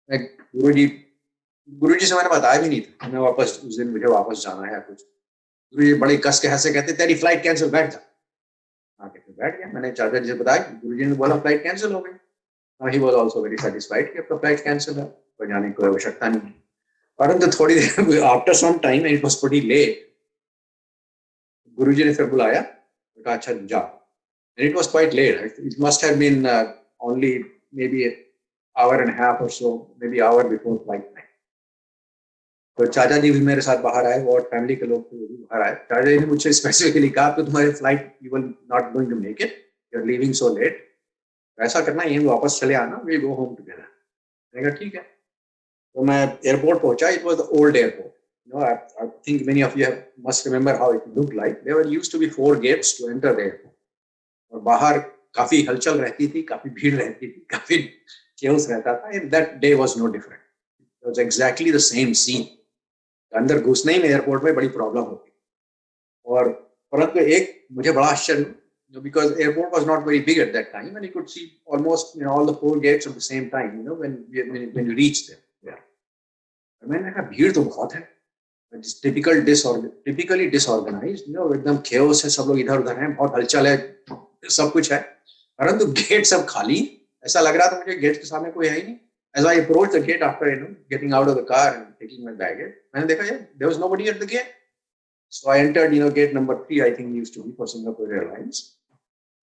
मैं गुरुजी से मैंने बताया भी नहीं था. मैं वापस उस दिन मुझे वापस जाना है कुछ. गुरुजी बड़े कस के हंसे कहते, तेरी फ्लाइट कैंसिल, बैठ जा. आके फिर बैठ गया. मैंने चाचा जी से बताया, गुरुजी ने बोला फ्लाइट कैंसिल हो गई. He was also very satisfied कि अब तो फ्लाइट कैंसिल है, तो जाने की कोई आवश्यकता नहीं. परंतु थोड़ी देर after some time, it was pretty late, Guruji ने फिर बुलाया, कहा अच्छा जा. And it was quite late. It must have been only maybe an hour and a half or so, maybe hour before flight time. तो चाचा जी भी मेरे साथ बाहर आए और फैमिली के लोग भी बाहर आए. चाचा जी ने मुझे स्पेसिफिकली कहा कि तुम्हारी flight you will not going to make it, you are leaving so late. ऐसा करना, यहीं वापस चले आना, वी गो होम टुगेदर. मैंने कहा ठीक है. तो मैं एयरपोर्ट पहुंचा. It was the old airport. I think many of you must remember how it looked like. There used to be 4 gates to enter the airport. और बाहर काफी हलचल रहती थी, काफी भीड़ रहती थी, काफी chaos रहता था. And that day was no different. It was exactly the same scene. अंदर घुसने ही में एयरपोर्ट में बड़ी प्रॉब्लम होती. और परंतु एक मुझे बड़ा आश्चर्य, because airport was not very big at that time, and you could see almost all the 4 gates at the same time. When you reach there. Yeah. मैंने कहा भीड़ तो बहुत है. Typically disorganized. एकदम chaos है, सब लोग इधर उधर हैं, बहुत हलचल है, सब कुछ है. परंतु गेट सब खाली. ऐसा लग रहा था मुझे गेट के सामने कोई है ही नहीं. As I approached the gate after getting out of the car and taking my baggage, मैंने देखा there was nobody at the gate. So I entered gate number 3, I think used to be for Singapore Airlines.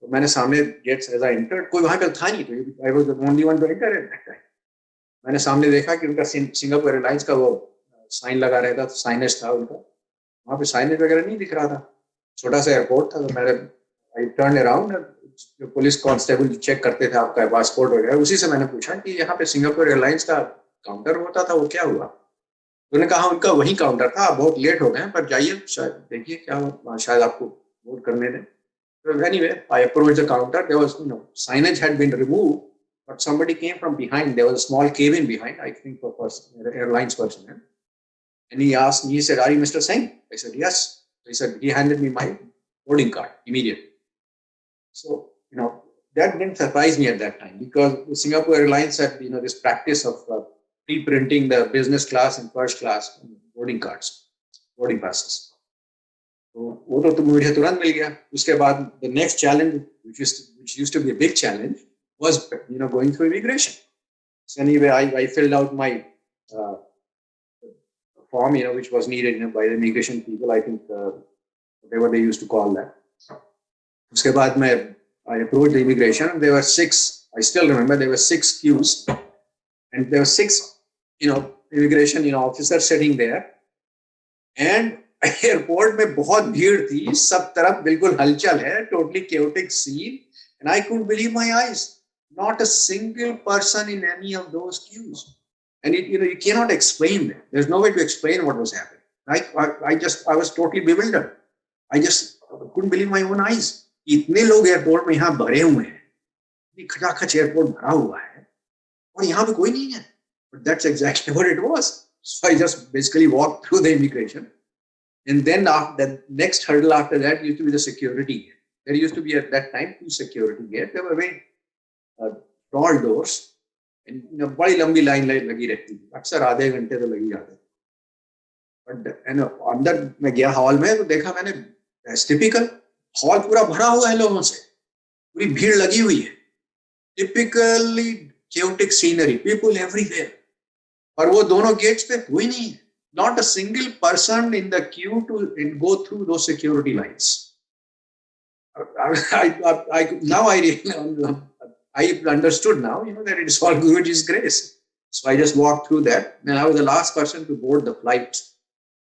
तो मैंने सामने gets as I entered, कोई वहां पे था नहीं. तो I was the only one to enter at that time. मैंने सामने देखा कि उनका सिंगापुर एयरलाइंस का वो साइन लगा रहता था, साइनेज था उनका. वहां पे साइनेज वगैरह नहीं दिख रहा था. छोटा सा एयरपोर्ट था. तो मैंने आई टर्न अराउंड. जो पुलिस कांस्टेबल चेक करते थे आपका पासपोर्ट वगैरह, उसी से मैंने पूछा कि यहाँ पे सिंगापुर एयरलाइंस का काउंटर होता था, वो क्या हुआ. उन्होंने कहा उनका वही काउंटर था, आप बहुत लेट हो गए, पर जाइए, शायद देखिए क्या शायद आपको बोर्ड करने दें. So anyway, I approached the counter. There was, signage had been removed, but somebody came from behind. There was a small cabin behind, I think, for airlines personnel. And he asked me, he said, "Are you Mr. Singh?" I said, "Yes." He said, he handed me my boarding card immediately. So, that didn't surprise me at that time, because Singapore Airlines had, this practice of pre-printing the business class and first class boarding cards, boarding passes. तो वो तो मुझे तुरंत मिल गया. उसके बाद the next challenge, which used to be a big challenge, was going through immigration. So anyway, I filled out my form, which was needed by the immigration people. I think whatever they used to call that. उसके बाद I approached the immigration. There were 6. I still remember there were 6 queues, and there were 6 immigration officers sitting there. And airport में बहुत भीड़ थी, सब तरफ बिल्कुल हलचल है, totally chaotic scene, and I couldn't believe my eyes. Not a single person in any of those queues, and you cannot explain that. There's no way to explain what was happening. I was totally bewildered. I just couldn't believe my own eyes. इतने लोग airport में यहाँ भरे हुए हैं, खचाखच airport भरा हुआ है, और यहाँ पे कोई नहीं है. But that's exactly what it was. So I just basically walked through the immigration. And then after the next hurdle after that used to be the security gate. There used to be at that time 2 security gates. There were very tall doors, and बड़ी लंबी line लगी रहती थी. अक्सर आधे घंटे तो लगी जाते. But अंदर मैं गया हॉल में, तो देखा मैंने टिपिकल हॉल पूरा भरा हुआ है लोगों से, पूरी भीड़ लगी हुई है. Typically chaotic scenery, people everywhere. और वो दोनों गेट्स पे कोई नहीं है. Not a single person in the queue to go through those security lines. Now I understood now, that it is all Guruji's grace. So I just walked through that, and I was the last person to board the flight.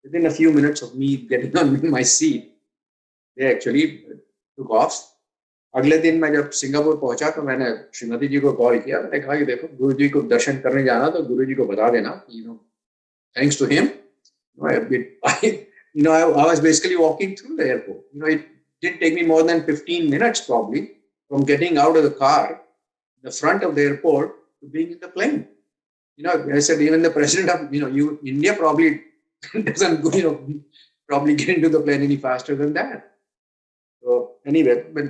Within a few minutes of me getting on my seat, they actually took off. अगले दिन मैं जब Singapore पहुंचा, तो मैंने श्रीमती जी को call किया. मैंने कहा कि देखो, गुरुजी को दर्शन करने जाना, तो गुरुजी को बता देना, thanks to him, I was basically walking through the airport. It didn't take me more than 15 minutes probably from getting out of the car, the front of the airport, to being in the plane. I said even the president of India probably doesn't probably get into the plane any faster than that. So anyway, but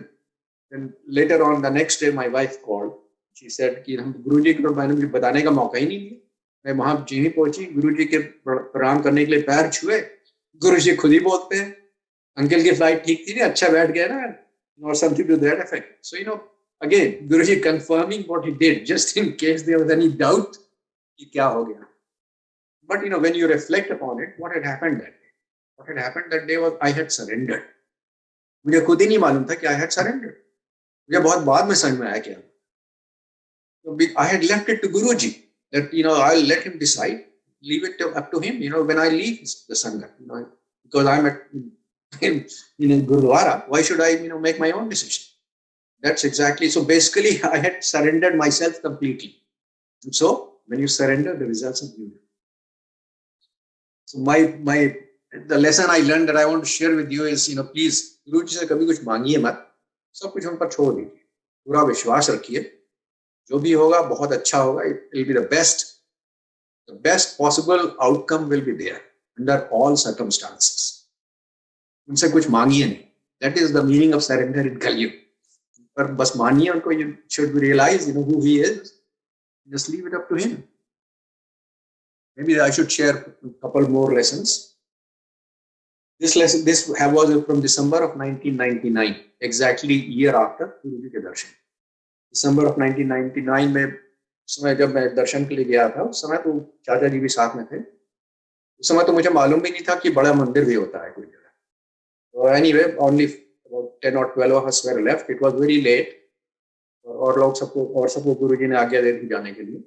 then later on the next day, my wife called. She said कि हम गुरुजी को मैंने मुझे बताने का मौका ही नहीं दिया. मैं वहां जी पहुंची, गुरुजी के प्रणाम करने के लिए पैर छुए, गुरुजी खुद ही बोलते हैं अंकल की फ्लाइट ठीक थी, अच्छा बैठ गया ना, or something to that effect. So again, Guruji confirming what he did, just in case there was any doubt कि क्या हो गया. But when you reflect upon it, what had happened that day? What had happened that day was I had surrendered. मुझे खुद ही नहीं मालूम था कि I had surrendered. मुझे बहुत बाद में समझ में आया क्या. So I had left it to Guruji that I'll let him decide, leave it up to him. When I leave the Sangat, because I'm in a Gurudwara, why should I make my own decision? That's exactly. So basically, I had surrendered myself completely. And so when you surrender, the results are beautiful. So the lesson I learned that I want to share with you is please Guruji से कभी कुछ मांगिए मत, सब कुछ उन पर छोड़ दीजिए, पूरा विश्वास रखिए, जो भी होगा बहुत अच्छा होगा. It will be the best possible outcome will be there under all circumstances. उनसे कुछ मांगिए नहीं. That is the meaning of surrender in Kali. पर बस मानिए उनको. You should realize who he is. Just leave it up to him. Maybe I should share a couple more lessons. This was from December of 1999, exactly year after Guruji के दर्शन. December of 1999 में समय जब मैं दर्शन के लिए गया था, उस समय तो चाचा जी भी साथ में थे. उस समय तो मुझे मालूम भी नहीं था कि बड़ा मंदिर भी होता है कोई जगह. So anyway, only about 10 or 12 of us were left. It was very late. और लोग सबको गुरुजी ने आज्ञा दे दी जाने के लिए.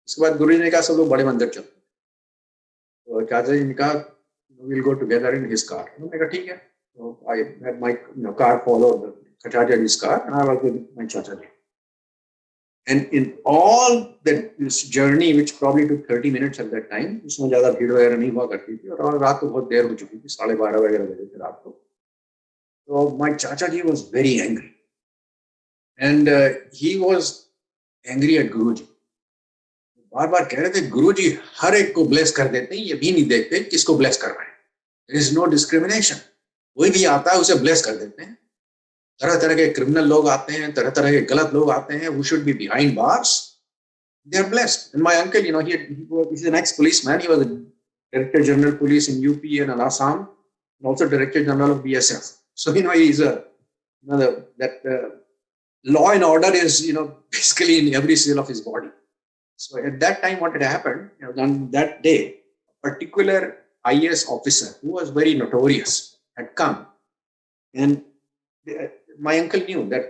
उसके बाद गुरुजी ने कहा सब लोग बड़े मंदिर चलते. तो चाचा जी ने कहा we'll go together in his car. मैंने कहा ठीक है. So I had my car followed the Chacha ji's car, and I was with my Chacha ji. And in all this journey, which probably took 30 minutes at that time, उसमें ज़्यादा भीड़ वगैरह नहीं हुआ करती थी, और रात तो बहुत देर हो चुकी थी, 12:30 वगैरह बजे थे रात को. So my Chacha ji was very angry, and he was angry at Guruji. बार-बार कह रहे थे गुरुजी हर एक को ब्लेस कर देते हैं, ये भी नहीं देखते किसको ब्लेस कर रहे हैं. There is no discrimination. कोई भी आता है उसे ब्लेस कर देते हैं. तरह तरह के क्रिमिनल लोग आते हैं, तरह तरह के गलत लोग आते हैं, who should be behind bars, they are blessed. And my uncle, he's an ex-policeman. He was a Director General Police in UP and Assam, and also Director General of BSF. So he's law and order is basically in every cell of his body. So at that time, what had happened, on that day, a particular IAS officer who was very notorious had come, and my uncle knew that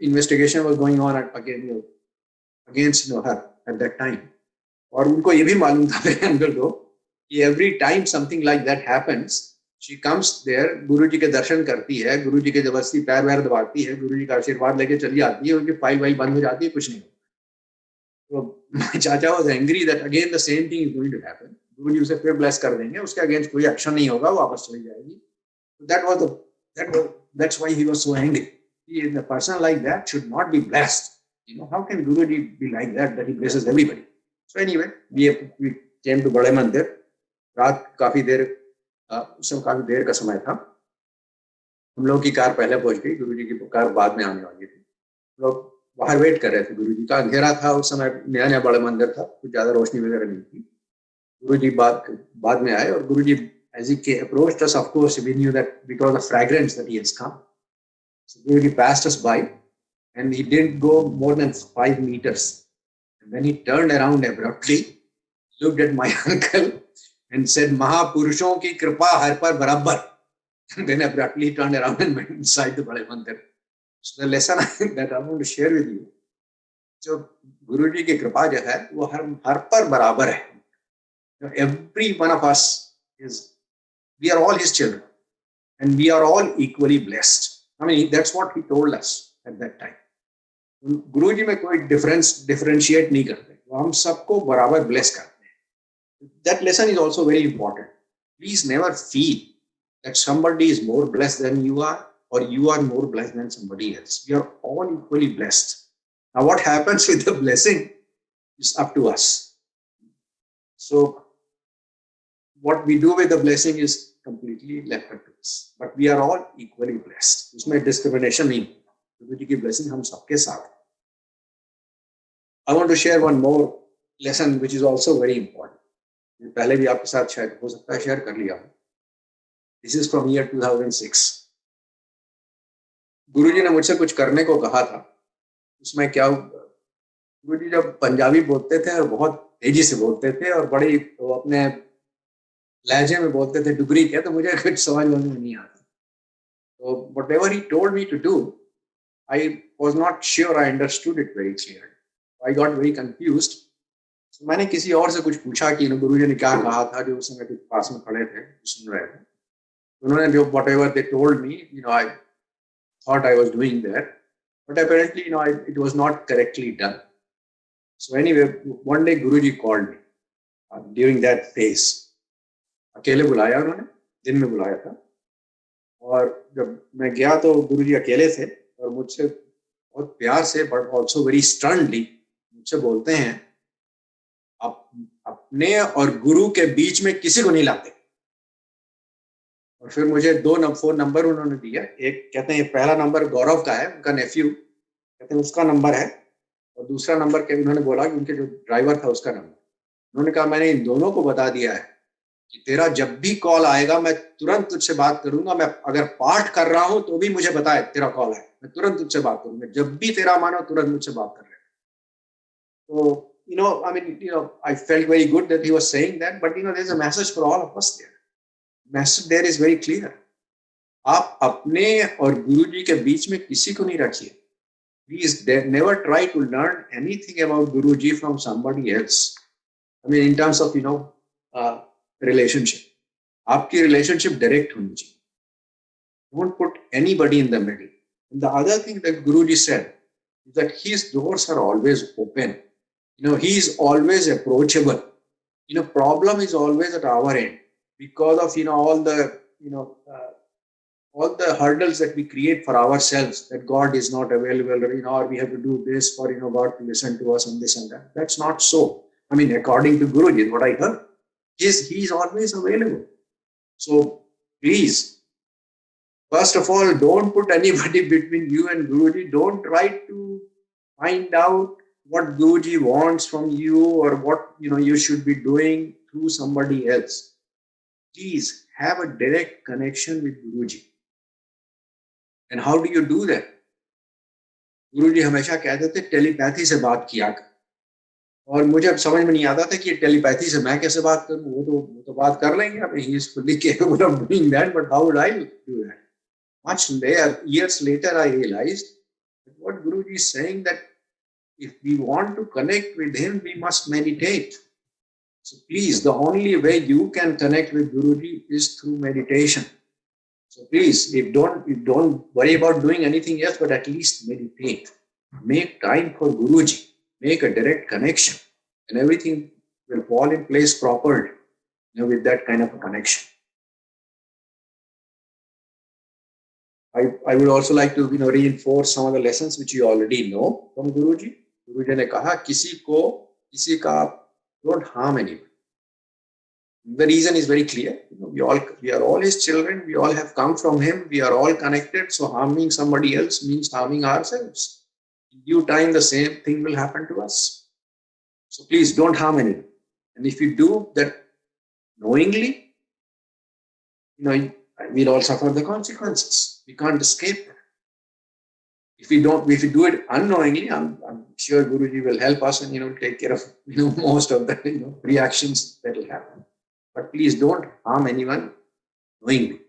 investigation was going on against her at that time. और उनको ये भी मालूम था मेरे uncle को कि every time something like that happens, she comes there, गुरुजी के दर्शन करती है, गुरुजी के जबरदस्ती पैर वैर दबाती है, गुरुजी का आशीर्वाद लेके चली आती है, उनकी फाइल वाइल बंद हो जाती है, कुछ नहीं. So my chacha was angry that again the same thing is going to happen. गुरुजी उसे फिर ब्लेस कर देंगे, उसके अगेंस्ट कोई एक्शन नहीं होगा, वापस चली जाएगी. So that's why he was so angry. A person like that should not be blessed. How can Guruji be like that he blesses everybody? So anyway, we came to Bade Mandir. रात काफी देर का समय था. हम लोग की car पहले पहुंच गई, गुरुजी की कार बाद में आने वाली थी. लोग बाहर वेट कर रहे थे. गुरुजी का अंधेरा था उस समय, नया नया बड़ा मंदिर था, कुछ ज्यादा रोशनी वगैरह नहीं थी. गुरुजी बाद में आए, और गुरुजी as he approached us, of course we knew that because of the fragrance that he has come. So Guruji passed us by, and he didn't go more than 5 meters, and then he turned around abruptly, looked at my uncle and said, Mahapurushon ki kripa har par barabar. And then abruptly he turned around and went inside the Bade Mandir. So the lesson that I want to share with you, so Guruji ki kripa jo hai, wo har par barabar hai. Every one of us we are all his children, and we are all equally blessed. I mean, that's what he told us at that time. गुरुजी में कोई differentiate नहीं करते, वो हम सबको बराबर bless करते हैं. That lesson is also very important. Please never feel that somebody is more blessed than you are, or you are more blessed than somebody else. We are all equally blessed. Now, what happens with the blessing is up to us. So, what we do with the blessing is completely left up to us. But we are all equally blessed. उसमें discrimination नहीं. गुरुजी की blessing हम सबके साथ. I want to share one more lesson which is also very important. पहले भी आपके साथ शायद हो सकता है शेयर कर लिया हूँ. This is from year 2006. गुरुजी ने मुझसे कुछ करने को कहा था. उसमें क्या गुरुजी जब पंजाबी बोलते थे बहुत तेजी से बोलते थे और बड़ी तो अपने लहजे में बोलते थे डुगरी के, तो मुझे कुछ समझ में नहीं आता. तो whatever he told me to do, I was not sure I understood it very clearly. I got very confused. So मैंने किसी और से कुछ पूछा कि गुरुजी ने क्या कहा था, जो उस समय कुछ पास में खड़े थे सुन रहे थे. उन्होंने जो whatever they told me, I thought I was doing that, but apparently it was not correctly done. So anyway, one day Guruji called me during that phase. अकेले बुलाया उन्होंने, दिन में बुलाया था, और जब मैं गया तो गुरुजी अकेले थे और मुझसे बहुत प्यार से but also very sternly मुझसे बोलते हैं, आप अपने और गुरु के बीच में किसी को नहीं लाते. और फिर मुझे 2 फोन नंबर उन्होंने दिया. एक कहते हैं पहला नंबर गौरव का है, उनका नेफ्यू, कहते हैं उसका नंबर है, और दूसरा नंबर के उन्होंने बोला कि उनके जो ड्राइवर था उसका नंबर. उन्होंने कहा मैंने इन दोनों को बता दिया है कि तेरा जब भी कॉल आएगा मैं तुरंत तुझसे बात करूंगा. मैं अगर पाठ कर रहा हूं तो भी मुझे बताए तेरा कॉल है, मैं तुरंत तुझसे बात करूंगा. जब भी तेरा मानो तुरंत मुझसे बात कर रहे. तो I felt very good that he was saying that, but there's a message for all of us there. Message there is very clear. आप अपने और गुरुजी के बीच में किसी को नहीं रखिए. Please never try to learn anything about Guruji from somebody else. In terms of relationship. आपकी relationship direct होनी चाहिए. Don't put anybody in the middle. And the other thing that Guruji said is that his doors are always open. He is always approachable. Problem is always at our end because of all the hurdles that we create for ourselves, that God is not available, or we have to do this for God to listen to us and this and that. That's not so. According to Guruji, what I heard is he is always available. So please, first of all, don't put anybody between you and Guruji. Don't try to find out what Guruji wants from you or what you should be doing through somebody else. Please have a direct connection with Guruji. And how do you do that? गुरुजी हमेशा कहते थे telepathy से बात किया कर. और मुझे अब समझ में नहीं आता था कि टेलीपैथी से मैं कैसे बात करूं. वो तो बात कर लेंगे. He is fully capable of doing that, but how would I do that? Much later, years later, I realized that what Guruji is saying, that if we want to connect with him, we must meditate. So please, the only way you can connect with Guruji is through meditation. So please, don't worry about doing anything else, but at least meditate. Make time for Guruji. Make a direct connection, and everything will fall in place properly, with that kind of a connection. I would also like to reinforce some of the lessons which you already know from Guruji. Guruji ने कहा किसी का don't harm anyone. The reason is very clear. We are all his children. We all have come from him. We are all connected. So harming somebody else means harming ourselves. In due time, the same thing will happen to us. So please don't harm anyone. And if you do that knowingly, we'll all suffer the consequences. We can't escape that. If you do it unknowingly, I'm sure Guruji will help us and take care of most of the reactions that will happen. But please don't harm anyone knowingly.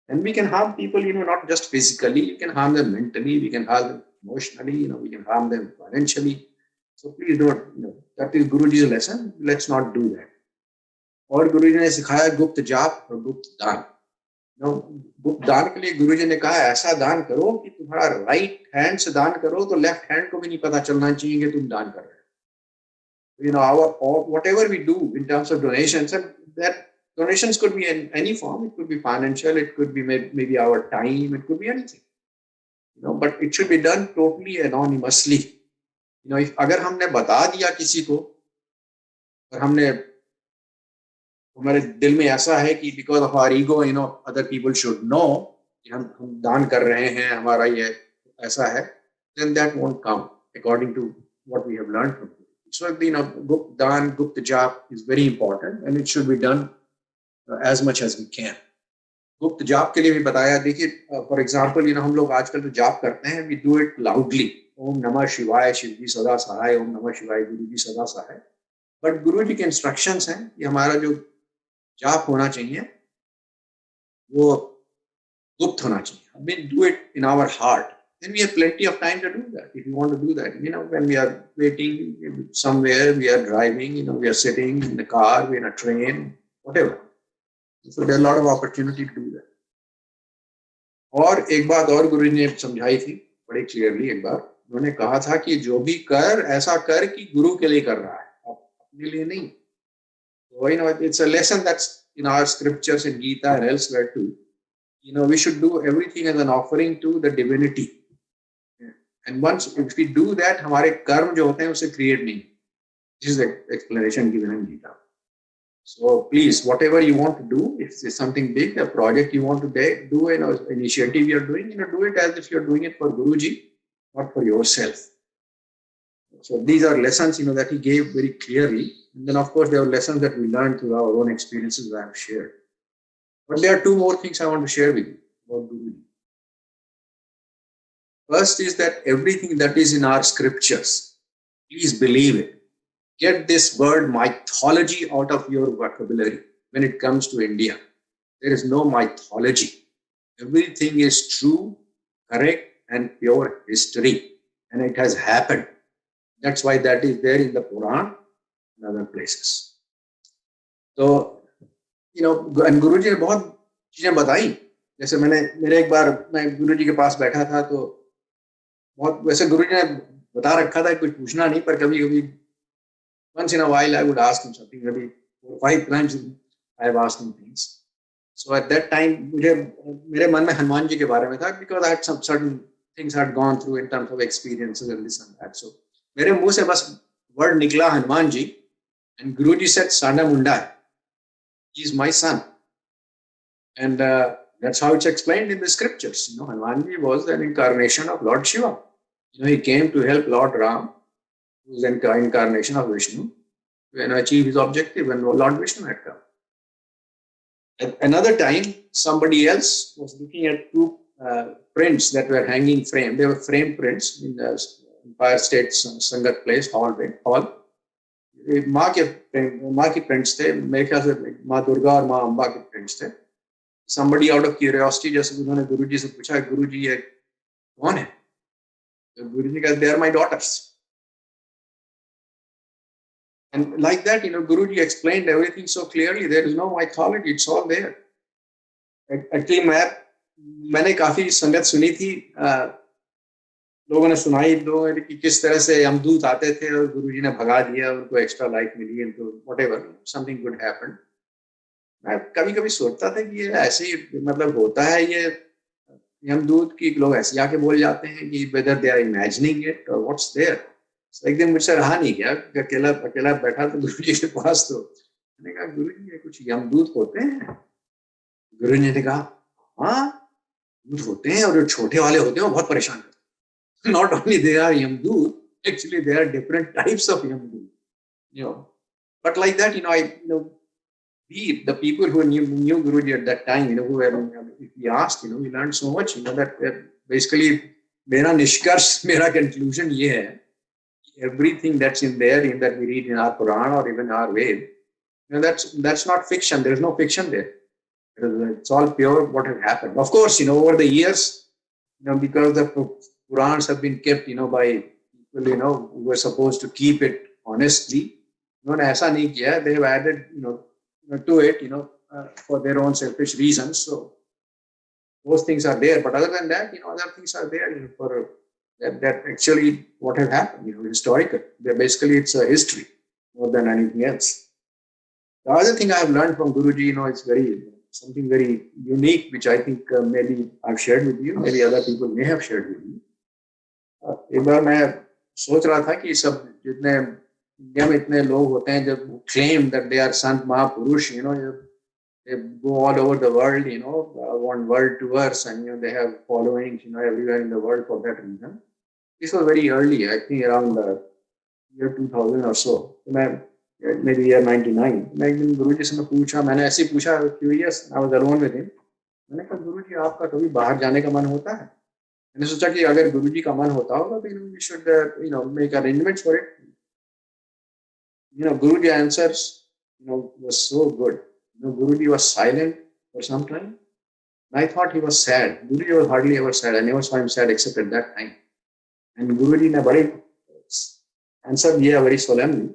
And we can harm people, not just physically. We can harm them mentally. We can harm them emotionally. We can harm them financially. So please don't. That is Guruji's lesson. Let's not do that. और गुरुजी ने सिखाया गुप्त जाप और गुप्त दान. गुप्त दान के लिए गुरुजी ने कहा ऐसा दान करो कि तुम्हारा राइट हैंड से दान करो तो लेफ्ट हैंड को भी नहीं पता चलना चाहिए कि तुम दान कर रहे हो. or whatever we do in terms of donations, and that donations could be in any form. It could be financial, it could be maybe our time, it could be anything. But it should be done totally anonymously. If अगर हमने बता दिया किसी को, और हमारे दिल में ऐसा है कि because of our ego, other people should know कि हम दान कर रहे हैं, हमारा ये ऐसा है, then that won't come according to what we have learned from it. So, Gupt Dan, Gupt Jap is very important, and it should be done as much as we can. गुप्त जाप के लिए भी बताया. देखिए, फॉर एग्जाम्पल हम लोग आजकल तो जाप करते हैं, वी डू इट लाउडली. ओम नमः शिवाय, शिव जी सदा सहाय, ओम नमः शिवाय, गुरु जी सदा सहाय. बट गुरु जी के इंस्ट्रक्शंस हैं कि हमारा जो जाप होना चाहिए वो गुप्त होना चाहिए. We do it in our heart. Then we have plenty of time to do that. If you want to do that, when we are waiting somewhere, we are driving, we are sitting in the car, we are in a train, whatever. So there are a lot of opportunity to do that. और एक बात और गुरु ने समझाई थी बड़े clearly. एक बार उन्होंने कहा था कि जो भी कर ऐसा कर कि गुरु के लिए कर रहा है, अपने लिए नहीं. So it's a lesson that's in our scriptures in Gita and elsewhere too. We should do everything as an offering to the divinity. And once if we do that, हमारे कर्म जो होते हैं उसे create नहीं. This is the explanation given in Gita. So please, whatever you want to do, if it's something big, a project you want to do, initiative you're doing, do it as if you're doing it for Guruji, not for yourself. So these are lessons, that he gave very clearly. And then of course there are lessons that we learned through our own experiences that I have shared. But there are two more things I want to share with you about Guruji. First is that everything that is in our scriptures, please believe it. Get this word mythology out of your vocabulary when it comes to India. There is no mythology. Everything is true, correct, and pure history. And it has happened. That's why that is there in the Quran and other places. So, and Guruji ने बहुत चीजें बताई. जैसे मेरे एक बार मैं गुरुजी के पास बैठा था तो बहुत वैसे गुरुजी ने बता रखा था कुछ पूछना नहीं, पर कभी once in a while I would ask him something. Maybe 4 or 5 times I have asked him things. So at that time मेरे मन में हनुमान जी के बारे में था, because I had some certain things I had gone through in terms of experiences and this and that. So मेरे मुंह से बस word निकला Hanuman ji, and Guruji said Sanda Munda, he is my son. And that's how it's explained in the scriptures. Hanumanji was an incarnation of Lord Shiva. He came to help Lord Ram, who was an incarnation of Vishnu, to achieve his objective when Lord Vishnu had come. At another time, somebody else was looking at 2 prints that were hanging framed. They were framed prints in the Empire State Sangat Place hall. माँ के prints थे, मेरे ख्याल से माँ दुर्गा और माँ अम्बा के prints थे. Somebody out of curiosity जैसे उन्होंने गुरुजी से पूछा, गुरुजी ये कौन है? तो गुरुजी कहते, they are my daughters. And like that, Guruji explained everything so clearly. There is no mythology; it's all there. Actually, मैंने काफी संगत सुनी थी. लोगों ने सुनाई कि किस तरह से यमदूत आते थे और गुरुजी ने भगा दिया, उनको एक्स्ट्रा लाइफ मिली, उनको whatever, something good happened. मैं कभी-कभी सोचता था कि ये ऐसे ही होता है, ये यमदूत की लोग ऐसे आके बोल जाते हैं कि whether they are imagining it or what's there. एक दिन मुझसे रहा नहीं गया, अकेला बैठा तो गुरुजी के पास, तो मैंने कहा गुरुजी ये कुछ यमदूत होते हैं? गुरुजी ने कहा हाँ दूत होते हैं, और जो छोटे वाले होते हैं वो बहुत परेशान करते हैं. Not only they are yamdut, actually there are different types of yamdut. But like that, we, the people who knew Guruji at that time, who were, if we asked, we learned so much, that basically मेरा निष्कर्ष, मेरा conclusion ये है, everything that's in there, in that we read in our Quran or even our Ved, that's not fiction. There is no fiction there. It's all pure what has happened. Of course, over the years, because the Purans have been kept, by people, who were supposed to keep it honestly. उन्होंने ऐसा नहीं किया. They have added, to it, for their own selfish reasons. So those things are there. But other than that, other things are there for that actually what has happened, historical. Basically, it's a history more than anything else. The other thing I have learned from Guruji, it's something very unique, which I think maybe I've shared with you, maybe other people may have shared with you. एक बार मैं सोच रहा था कि सब जितने India में इतने लोग होते हैं जब claim that they are Sant Mahapurush, they go all over the world, on world tours, and they have followings, everywhere in the world for that reason. This was very early, I think around the year 2000 or so. Maybe year 99. मैं एक दिन गुरुजी से पूछा, मैंने ऐसे ही पूछा, curious, I was alone with him. मैंने कहा गुरुजी आपका कभी बाहर जाने का मन होता है? मैंने सोचा कि अगर गुरुजी का मन होता होगा तो we should make arrangements for it. Guruji answers was so good. Guruji was silent for some time. And I thought he was sad. Guruji was hardly ever sad. I never saw him sad except at that time. And Guruji ने बड़े answer दिया very solemnly.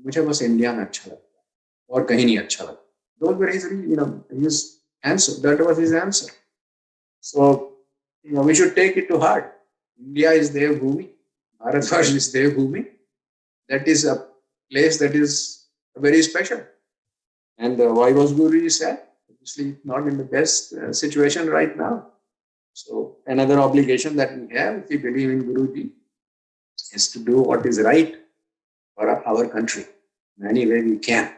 मुझे बस India में अच्छा लगता है और कहीं नहीं अच्छा लगता. Those were his answer. That was his answer. So we should take it to heart. India is Devbhumi. Bharatvarsh is Devbhumi. That is a place that is very special. And why was Guruji sad? Obviously not in the best situation right now. So another obligation that we have, if we believe in Guruji, is to do what is right for our country in any way we can.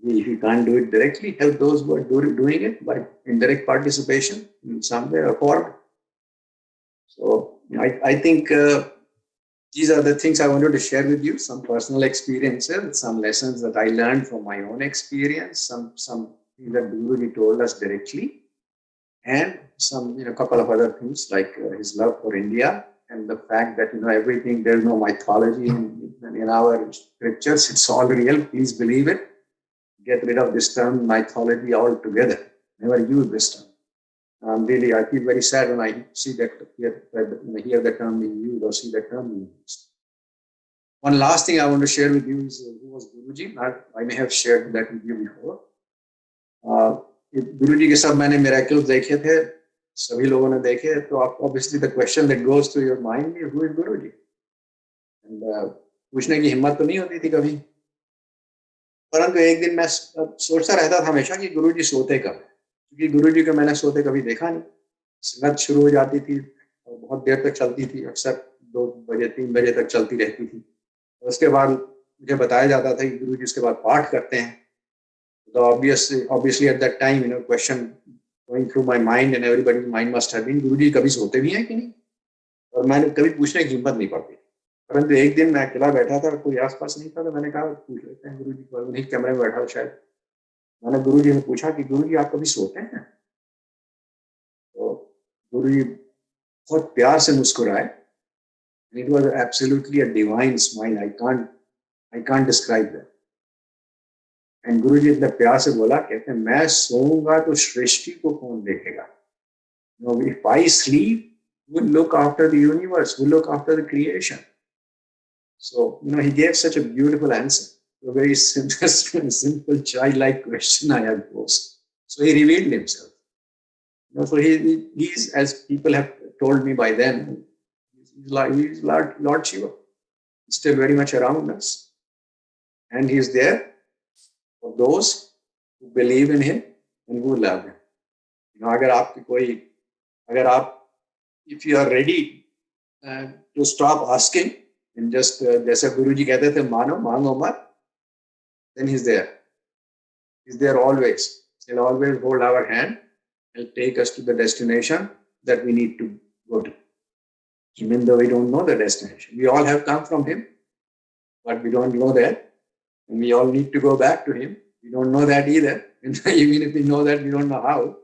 If we can't do it directly, help those who are doing it by indirect participation in some way or form. So I think these are the things I wanted to share with you, some personal experiences, some lessons that I learned from my own experience, some things that Guruji told us directly, and some couple of other things like his love for India and the fact that everything, there's no mythology in our scriptures, it's all real, please believe it. Get rid of this term mythology altogether. Never use this term. Really, I feel very sad when I see hear the term being used or see the term being used. One last thing I want to share with you is who was Guruji. I may have shared that with you before. Guruji के सब मैंने miracles देखे थे, सभी लोगों ने देखे, तो obviously the question that goes through your mind is who is Guruji? And पूछने की हिम्मत तो नहीं होती थी कभी. परंतु एक दिन मैं सोचता रहता था हमेशा कि गुरुजी सोते कब, क्योंकि गुरुजी को मैंने सोते कभी देखा नहीं. संगत शुरू हो जाती थी और बहुत देर तक चलती थी, अक्सर 2 बजे 3 बजे तक चलती रहती थी. और उसके बाद मुझे बताया जाता था कि गुरुजी उसके बाद पाठ करते हैं. तो obviously at that time question going through my mind and everybody's mind must have been गुरुजी कभी सोते भी हैं कि नहीं. और मैंने कभी पूछने की हिम्मत नहीं पड़ती. परंतु एक दिन मैं अकेला बैठा था, कोई आसपास नहीं था, तो मैंने कहा पूछ लेते हैं गुरुजी को. उन्हीं कमरे में बैठा था शायद. मैंने गुरुजी से पूछा कि गुरुजी आप कभी सोते हैं? तो गुरुजी बहुत प्यार से मुस्कुराए. It was absolutely a divine smile. I can't describe that. And गुरुजी इतने प्यार से बोला, कहते हैं मैं सोऊंगा तो सृष्टि को कौन देखेगा? If I sleep, who will look after the universe? Who will look after the creation? So, he gave such a beautiful answer to a very simple childlike question I had posed. So he revealed himself. So he's, as people have told me by then, he's Lord Shiva. He's still very much around us. And he's there for those who believe in him and who love him. If you are ready to stop asking, and just जैसे गुरुजी कहते थे मांगो मत, then he's there. He's there always. He'll always hold our hand and take us to the destination that we need to go to. Even though we don't know the destination. We all have come from him, but we don't know that. And we all need to go back to him. We don't know that either. And even if we know that, we don't know how.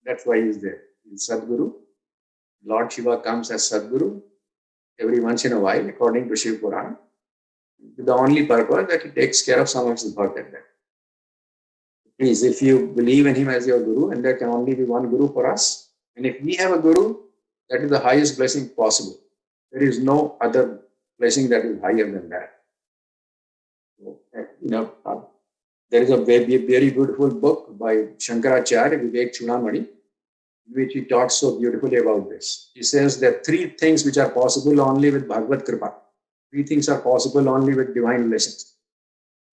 That's why he's there. He's Sadguru. Lord Shiva comes as Sadguru every once in a while, according to Shiv Puran, with the only purpose that he takes care of someone's birth at that. Please, if you believe in him as your Guru, and there can only be one Guru for us, and if we have a Guru, that is the highest blessing possible. There is no other blessing that is higher than that. There is a very beautiful book by Shankaracharya, Vivek Chudamani, in which he talks so beautifully about this. He says there are 3 things which are possible only with Bhagavad Kripa. 3 things are possible only with divine blessings.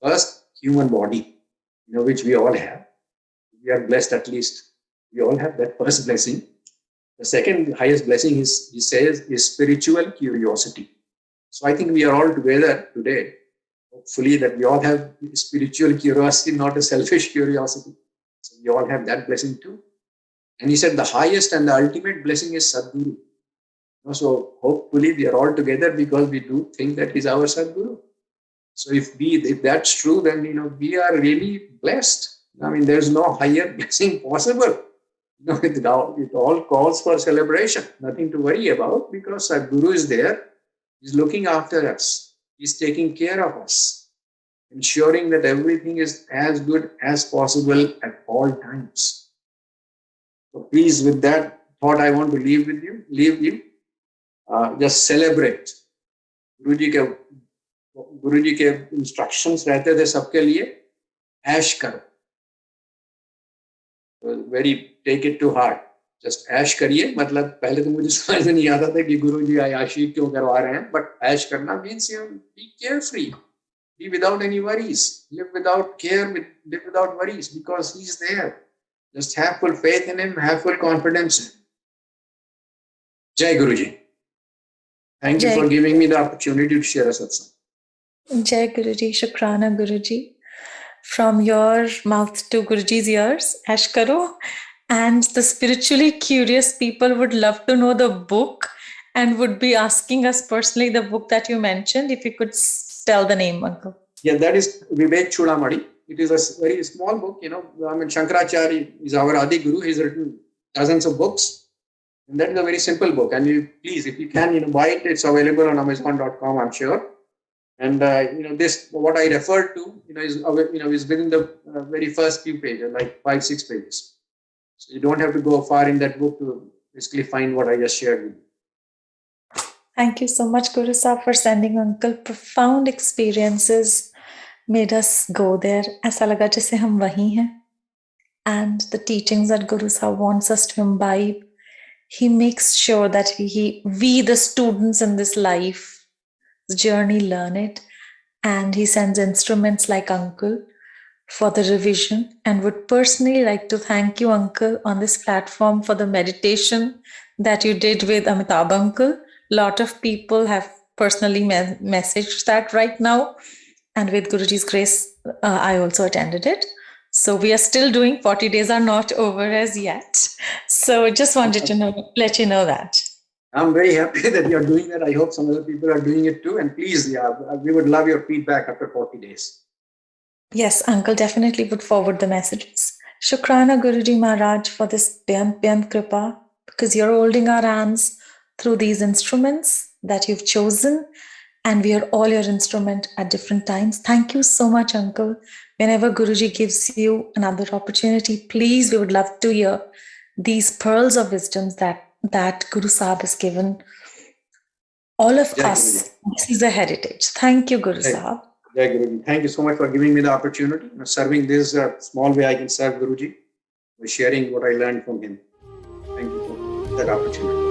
First, human body, which we all have. We are blessed, at least we all have that first blessing. The second highest blessing is, he says, is spiritual curiosity. So I think we are all together today, hopefully, that we all have spiritual curiosity, not a selfish curiosity. So we all have that blessing too. And he said the highest and the ultimate blessing is Sadguru. So hopefully we are all together because we do think that he's our Sadguru. So if that's true, then we are really blessed. I mean, there's no higher blessing possible. It all calls for celebration. Nothing to worry about, because Sadguru is there. He's looking after us. He's taking care of us, ensuring that everything is as good as possible at all times. So please, with that thought, I want to leave you. Just celebrate. गुरुजी के instructions रहते थे सबके लिए, ऐश करो. Very take it to heart. Just ऐश करिए. मतलब पहले तो मुझे समझ में नहीं आता था कि गुरुजी आयाशी क्यों करवा रहे हैं, बट ऐश करना means you be carefree, be without any worries, live without care, live without worries, because he is there. Just have full faith in him, have full confidence. जय गुरुजी. Thank you for giving me the opportunity to share a satsang. Jai Guruji, Shukrana Guruji. From your mouth to Guruji's ears, Ash Karo. And the spiritually curious people would love to know the book and would be asking us personally the book that you mentioned. If you could tell the name, Uncle. Yeah, that is Vivek Chudamani. It is a very small book, I mean, Shankaracharya is our Adi Guru. He's written dozens of books. And that is a very simple book. And please, if you can, buy it. It's available on Amazon.com, I'm sure. And this, what I referred to, is within the very first few pages, like 5-6 pages. So you don't have to go far in that book to basically find what I just shared with you. Thank you so much, Guru Sahib, for sending Uncle. Profound experiences made us go there. ऐसा लगा जैसे हम वहीं हैं. And the teachings that Guru Sahib wants us to imbibe, he makes sure that we the students in this life journey learn it, and he sends instruments like Uncle for the revision, and would personally like to thank you, Uncle, on this platform for the meditation that you did with Amitabh Uncle. Lot of people have personally messaged that right now, and with Guruji's grace, I also attended it. So we are still doing 40 days are not over as yet. So just wanted to let you know that. I'm very happy that you're doing that. I hope some other people are doing it too. And please, we would love your feedback after 40 days. Yes, Uncle definitely would forward the messages. Shukrana Guruji Maharaj for this Beyond Kripa, because you're holding our hands through these instruments that you've chosen, and we are all your instrument at different times. Thank you so much, Uncle. Whenever Guruji gives you another opportunity, please, we would love to hear these pearls of wisdom that Guru Sahib has given all of us. This is a heritage. Thank you, Guru Sahib. Jai Guruji. Thank you so much for giving me the opportunity. Serving this small way I can serve Guruji by sharing what I learned from him. Thank you for that opportunity.